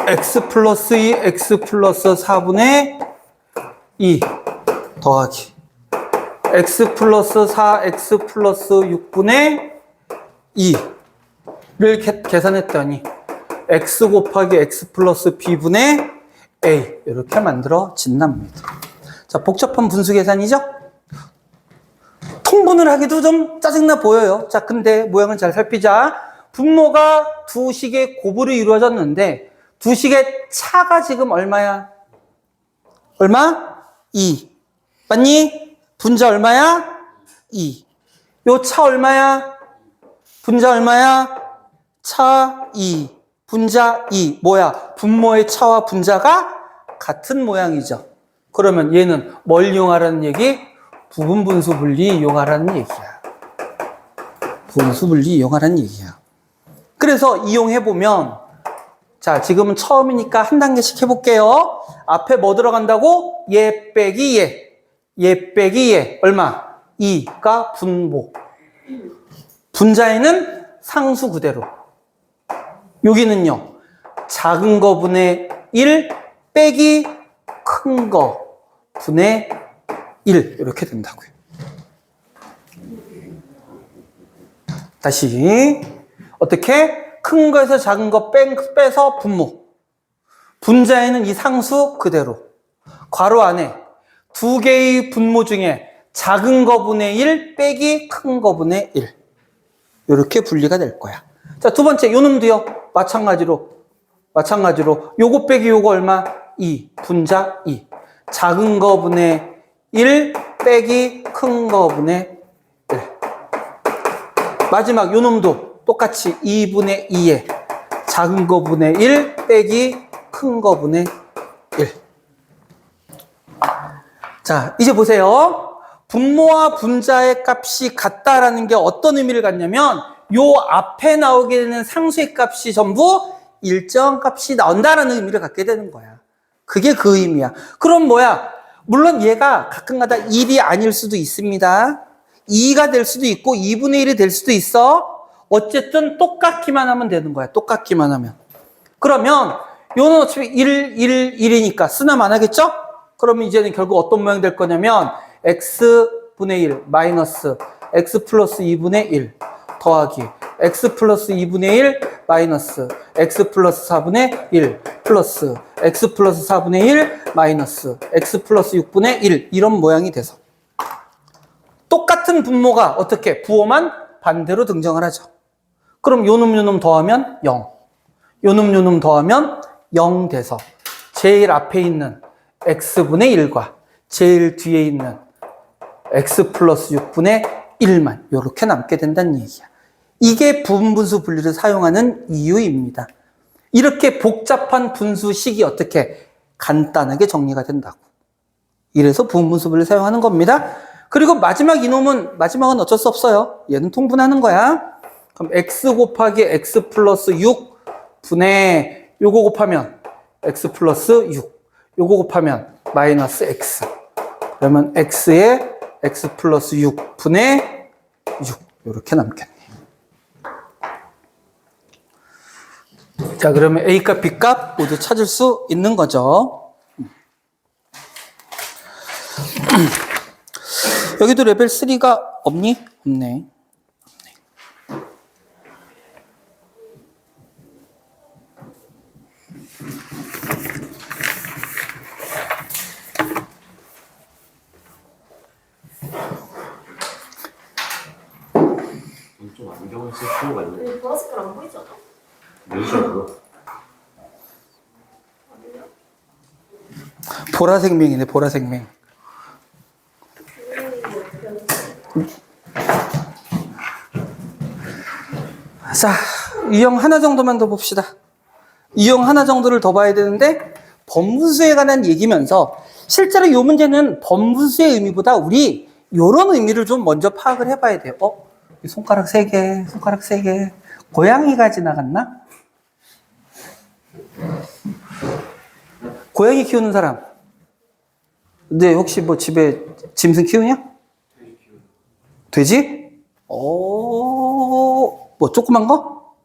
x 플러스 2 x 플러스 4분의 2 더하기 x 플러스 4 x 플러스 6분의 2를 계산했더니 x 곱하기 x 플러스 b분의 a 이렇게 만들어진답니다. 자, 복잡한 분수 계산이죠? 통분을 하기도 좀 짜증나 보여요. 자, 근데 모양을 잘 살피자. 분모가 두 식의 곱으로 이루어졌는데 두 식의 차가 지금 얼마야? 얼마? 2. 맞니? 분자 얼마야? 2. 요 차 얼마야? 분자 얼마야? 차 2. 분자 2. 뭐야? 분모의 차와 분자가 같은 모양이죠. 그러면 얘는 뭘 이용하라는 얘기? 부분분수 분리 이용하라는 얘기야. 분수 분리 이용하라는 얘기야. 그래서 이용해보면, 자, 지금은 처음이니까 한 단계씩 해볼게요. 앞에 뭐 들어간다고? 얘 빼기 얘. 얘 빼기 얘. 얼마? 2가 분모. 분자에는 상수 그대로. 여기는요, 작은 거 분의 1 빼기 큰 거 분의 1 이렇게 된다고요. 다시 어떻게? 큰 거에서 작은 거 빼서 분모. 분자에는 이 상수 그대로. 괄호 안에 두 개의 분모 중에 작은 거 분의 1 빼기 큰 거 분의 1 이렇게 분리가 될 거야. 자, 두 번째 요놈도요. 마찬가지로 요거 빼기 요거 얼마? 2. 분자 2. 작은 거 분의 1 빼기 큰 거 분의 1. 마지막 요놈도 똑같이 2분의 2에 작은 거 분의 1 빼기 큰 거 분의 1. 자, 이제 보세요. 분모와 분자의 값이 같다라는 게 어떤 의미를 갖냐면 요 앞에 나오게 되는 상수의 값이 전부 일정 값이 나온다라는 의미를 갖게 되는 거야. 그게 그 의미야. 그럼 뭐야? 물론 얘가 가끔가다 1이 아닐 수도 있습니다. 2가 될 수도 있고 2분의 1이 될 수도 있어. 어쨌든 똑같기만 하면 되는 거야. 똑같기만 하면. 그러면 요는 어차피 1이니까 쓰나 마나겠죠? 그러면 이제는 결국 어떤 모양이 될 거냐면 x분의 1 마이너스 x 플러스 2분의 1 더하기 x 플러스 2분의 1 마이너스 x 플러스 4분의 1 플러스 x 플러스 4분의 1 마이너스 x 플러스 6분의 1 이런 모양이 돼서 똑같은 분모가 어떻게 부호만 반대로 등장을 하죠. 그럼 요놈 더하면 0 요놈 더하면 0 돼서 제일 앞에 있는 x분의 1과 제일 뒤에 있는 x 플러스 6분의 1만 이렇게 남게 된다는 얘기야. 이게 부분분수 분리를 사용하는 이유입니다. 이렇게 복잡한 분수식이 어떻게 간단하게 정리가 된다고. 이래서 부분분수 분리를 사용하는 겁니다. 그리고 마지막은 어쩔 수 없어요. 얘는 통분하는 거야. 그럼 x 곱하기 x 플러스 6 분의 요거 곱하면 x 플러스 6 요거 곱하면 마이너스 x 그러면 x에 x 플러스 6 분의 6 이렇게 남겠네. 자, 그러면 A값, B값 모두 찾을 수 있는 거죠. 여기도 레벨 3가 없니? 없네. 좀 안경을 쓸 필요가 있는데. 근데 보라색깔 안 보이잖아. 뭐죠? 보라색맹이네, 보라색맹. 자, 유형 하나 정도만 더 봅시다. 유형 하나 정도를 더 봐야 되는데 번분수에 관한 얘기면서 실제로 이 문제는 번분수의 의미보다 우리 이런 의미를 좀 먼저 파악을 해봐야 돼요. 이 손가락 3개, 손가락 3개. 고양이가 지나갔나? 고양이 키우는 사람. 근데 혹시 뭐 집에 짐승 키우냐? 돼지? 뭐 조그만 거?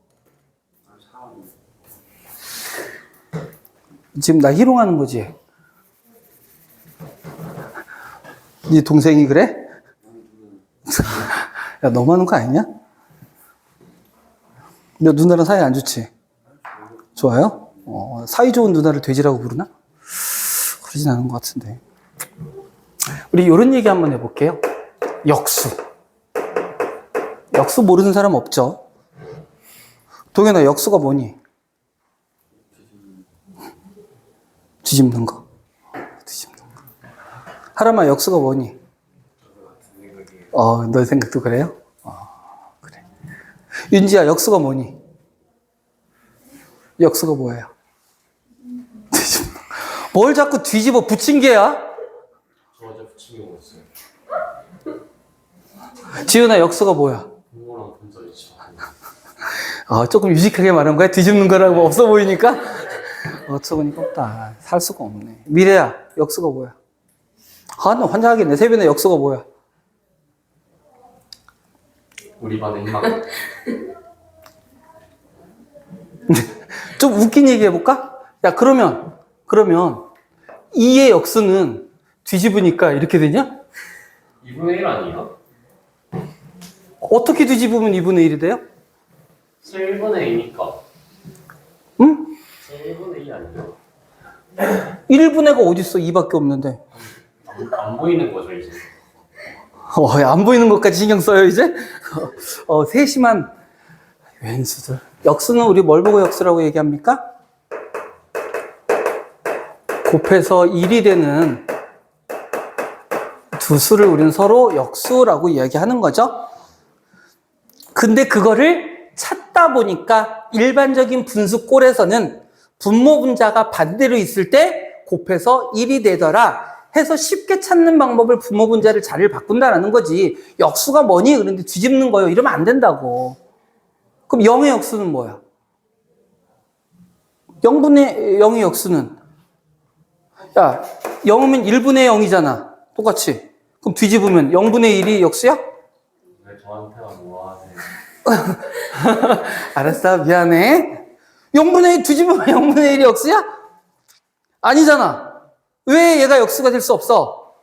지금 나 희롱하는 거지? 네 동생이 그래? 야, 너무 하는 거 아니냐? 너 누나랑 사이 안 좋지? 좋아요? 사이 좋은 누나를 돼지라고 부르나? 그러진 않은 것 같은데. 우리 이런 얘기 한번 해볼게요. 역수. 역수 모르는 사람 없죠? 동현아, 역수가 뭐니? 뒤집는 거. 뒤집는 거. 하람아, 역수가 뭐니? 너 생각도 그래요? 그래. 윤지야, 역수가 뭐니? 역수가 뭐예요? 뒤집는 거. 뭘 자꾸 뒤집어 붙인 게야? 저 어제 붙이기 먹었어요. 지은아, 역수가 뭐야? 부모랑 분자 위치. 조금 유식하게 말한 거야? 뒤집는 거라고 없어 보이니까? 어쩌보니까 없다. 살 수가 없네. 미래야, 역수가 뭐야? 나 환장하겠네. 세빈아, 역수가 뭐야? 우리 반의 희망. 좀 웃긴 얘기 해볼까? 야, 그러면 2의 역수는 뒤집으니까 이렇게 되냐? 2분의 1 아니에요? 어떻게 뒤집으면 2분의 1이 돼요? 7분의 2니까. 응? 7분의 2 아니에요? 1분의 가 어딨어? 2밖에 없는데. 안 보이는 거죠, 이제. 안 보이는 것까지 신경 써요, 이제? 세심한 왼수들. 역수는 우리 뭘 보고 역수라고 얘기합니까? 곱해서 1이 되는 두 수를 우리는 서로 역수라고 이야기하는 거죠. 근데 그거를 찾다 보니까 일반적인 분수꼴에서는 분모 분자가 반대로 있을 때 곱해서 1이 되더라 해서 쉽게 찾는 방법을 부모분자를 자리를 바꾼다라는 거지. 역수가 뭐니? 그런데 뒤집는 거예요. 이러면 안 된다고. 그럼 0의 역수는 뭐야? 0분의 0의 역수는? 야, 0이면 1분의 0이잖아. 똑같이. 그럼 뒤집으면 0분의 1이 역수야? 왜 저한테만 뭐 하세요? 알았어. 미안해. 0분의 1 뒤집으면 0분의 1이 역수야? 아니잖아. 왜 얘가 역수가 될 수 없어?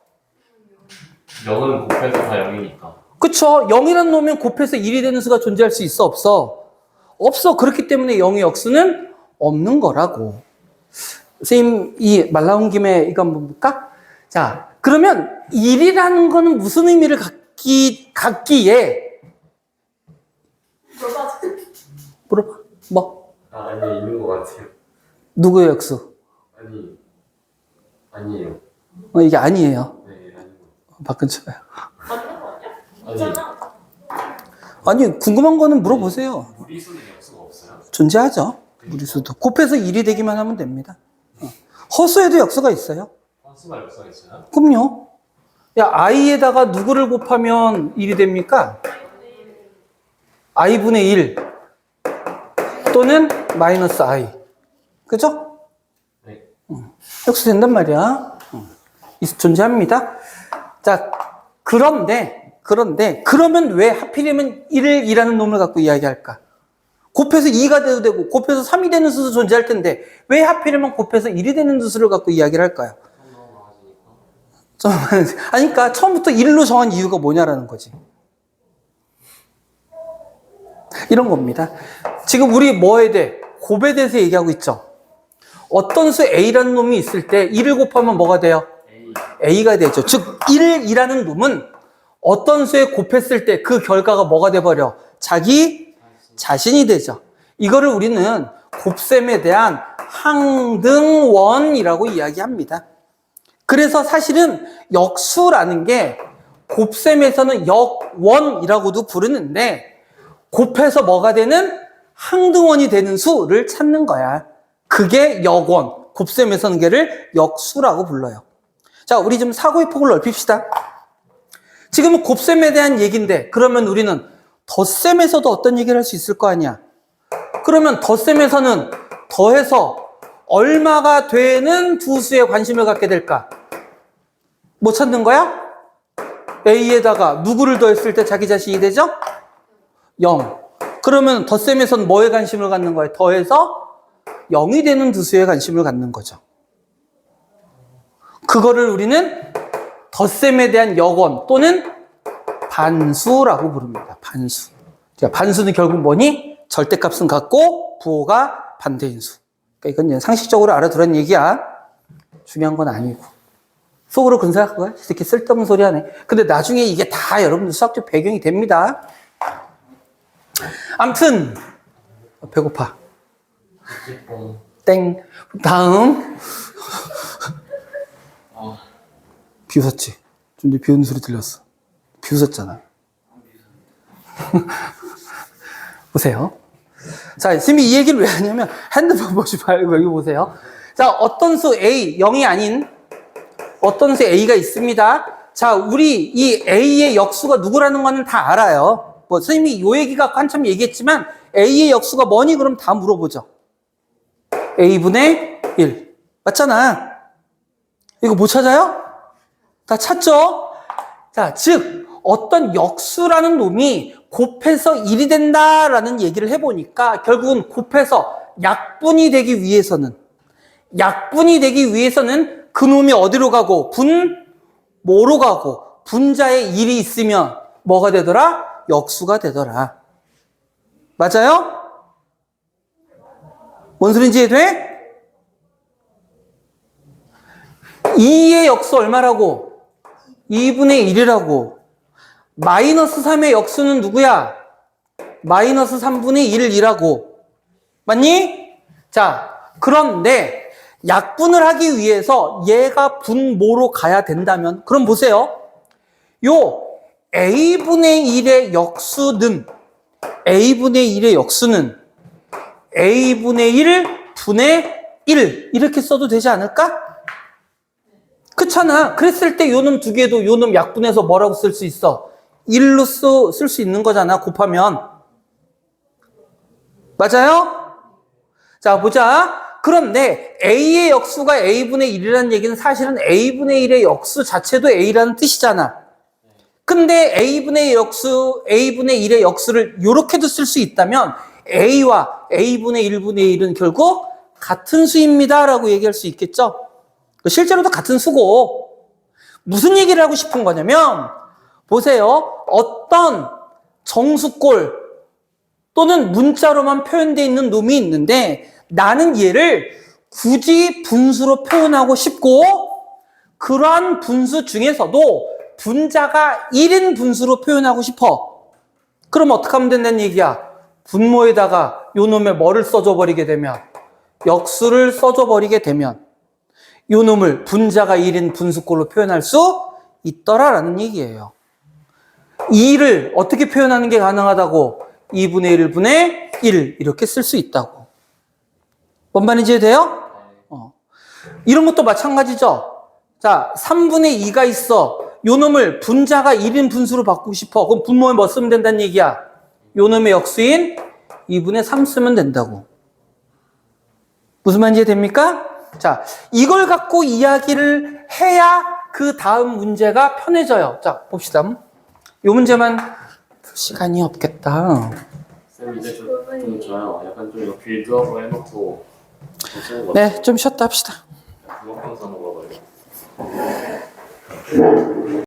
0은 곱해서 다 0이니까. 그쵸? 0이라는 놈은 곱해서 1이 되는 수가 존재할 수 있어? 없어? 없어. 그렇기 때문에 0의 역수는 없는 거라고. 선생님, 이 말 나온 김에 이거 한번 볼까? 자, 그러면 1이라는 거는 무슨 의미를 갖기에? 물어봐. 뭐? 아니, 있는 것 같아요. 누구의 역수? 아니에요. 이게 아니에요. 네, 아닌 것 박근처예요. 맞는 거 아니야? 같아요. 있잖아. 아니, 궁금한 거는 물어보세요. 무리수는 역수가 없어요? 존재하죠. 무리수도. 곱해서 1이 되기만 하면 됩니다. 허수에도 역수가 있어요. 허수가 역수가 있어요? 그럼요. 야, i에다가 누구를 곱하면 1이 됩니까? i분의 1 또는 마이너스 i. 그죠? 네. 역수 된단 말이야. 존재합니다. 자, 그런데 그러면 왜 하필이면 1을 2라는 놈을 갖고 이야기할까? 곱해서 2가 돼도 되고 곱해서 3이 되는 수도 존재할 텐데 왜 하필이면 곱해서 1이 되는 수를 갖고 이야기를 할까요? 아니, 그러니까 처음부터 1로 정한 이유가 뭐냐라는 거지. 이런 겁니다. 지금 우리 뭐에 대해? 곱에 대해서 얘기하고 있죠. 어떤 수 A라는 놈이 있을 때 1을 곱하면 뭐가 돼요? A가 되죠. 즉 1이라는 놈은 어떤 수에 곱했을 때 그 결과가 뭐가 돼버려? 자기 자신이 되죠. 이거를 우리는 곱셈에 대한 항등원이라고 이야기합니다. 그래서 사실은 역수라는 게 곱셈에서는 역원이라고도 부르는데 곱해서 뭐가 되는 항등원이 되는 수를 찾는 거야. 그게 역원, 곱셈에서는 걔를 역수라고 불러요. 자, 우리 좀 사고의 폭을 넓힙시다. 지금은 곱셈에 대한 얘기인데 그러면 우리는 덧셈에서도 어떤 얘기를 할 수 있을 거 아니야. 그러면 덧셈에서는 더해서 얼마가 되는 두 수에 관심을 갖게 될까? 뭐 찾는 거야? A에다가 누구를 더했을 때 자기 자신이 되죠? 0. 그러면 덧셈에서는 뭐에 관심을 갖는 거예요? 더해서 0이 되는 두 수에 관심을 갖는 거죠. 그거를 우리는 덧셈에 대한 역원 또는 반수라고 부릅니다. 반수. 자, 반수는 결국 뭐니? 절대값은 같고 부호가 반대인 수. 그러니까 이건 상식적으로 알아두라는 얘기야. 중요한 건 아니고. 속으로 그런 생각한 거야? 이렇게 쓸데없는 소리 하네. 근데 나중에 이게 다 여러분들 수학적 배경이 됩니다. 암튼 배고파. 땡. 다음. 비웃었지? 좀 전에 비웃는 소리 들렸어. 비웃었잖아. 보세요. 자, 선생님이 이 얘기를 왜 하냐면 핸드폰 보지 말고 여기 보세요. 자, 어떤 수 A, 0이 아닌 어떤 수 A가 있습니다. 자, 우리 이 A의 역수가 누구라는 거는 다 알아요. 뭐 선생님이 요 얘기가 한참 얘기했지만 A의 역수가 뭐니? 그럼 다 물어보죠. A분의 1. 맞잖아. 이거 못 찾아요? 다 찾죠? 자, 즉 어떤 역수라는 놈이 곱해서 1이 된다라는 얘기를 해보니까 결국은 곱해서 약분이 되기 위해서는 그 놈이 어디로 가고 분모로 가고 분자에 1이 있으면 뭐가 되더라? 역수가 되더라. 맞아요? 뭔 소린지 이해돼? 2의 역수 얼마라고? 2분의 1이라고. 마이너스 3의 역수는 누구야? 마이너스 3분의 1이라고. 맞니? 자, 그런데 약분을 하기 위해서 얘가 분모로 가야 된다면 그럼 보세요. 요 A분의 1의 역수는 A분의 1 분의 1 이렇게 써도 되지 않을까? 그렇잖아. 그랬을 때 요놈 두 개도 요놈 약분해서 뭐라고 쓸 수 있어? 1로 쓸 수 있는 거잖아. 곱하면. 맞아요? 자, 보자. 그런데 A의 역수가 A분의 1이라는 얘기는 사실은 A분의 1의 역수 자체도 A라는 뜻이잖아. 근데 A분의 역수, A분의 1의 역수를 이렇게도 쓸 수 있다면 A와 A분의 1분의 1은 결국 같은 수입니다. 라고 얘기할 수 있겠죠? 실제로도 같은 수고. 무슨 얘기를 하고 싶은 거냐면, 보세요. 어떤 정수꼴 또는 문자로만 표현되어 있는 놈이 있는데 나는 얘를 굳이 분수로 표현하고 싶고 그러한 분수 중에서도 분자가 1인 분수로 표현하고 싶어. 그럼 어떻게 하면 된다는 얘기야? 분모에다가 요 놈의 뭐를 써줘 버리게 되면 역수를 써줘 버리게 되면 요 놈을 분자가 1인 분수꼴로 표현할 수 있더라라는 얘기예요. 2를 어떻게 표현하는 게 가능하다고? 2분의 1분의 1 이렇게 쓸 수 있다고. 뭔 말인지 돼요? 이런 것도 마찬가지죠. 자, 3분의 2가 있어. 요 놈을 분자가 1인 분수로 바꾸고 싶어. 그럼 분모에 뭐 쓰면 된다는 얘기야? 요 놈의 역수인 2분의 3 쓰면 된다고. 무슨 말인지 됩니까? 자, 이걸 갖고 이야기를 해야 그 다음 문제가 편해져요. 자, 봅시다. 요 문제만 풀 시간이 없겠다. 쌤 이제 좀 좋아요. 약간 좀 이거 빌드업을 해놓고 좀 쓰는 거 네, 좀 쉬었다 합시다. 같아요. 그거 항상 먹어봐요.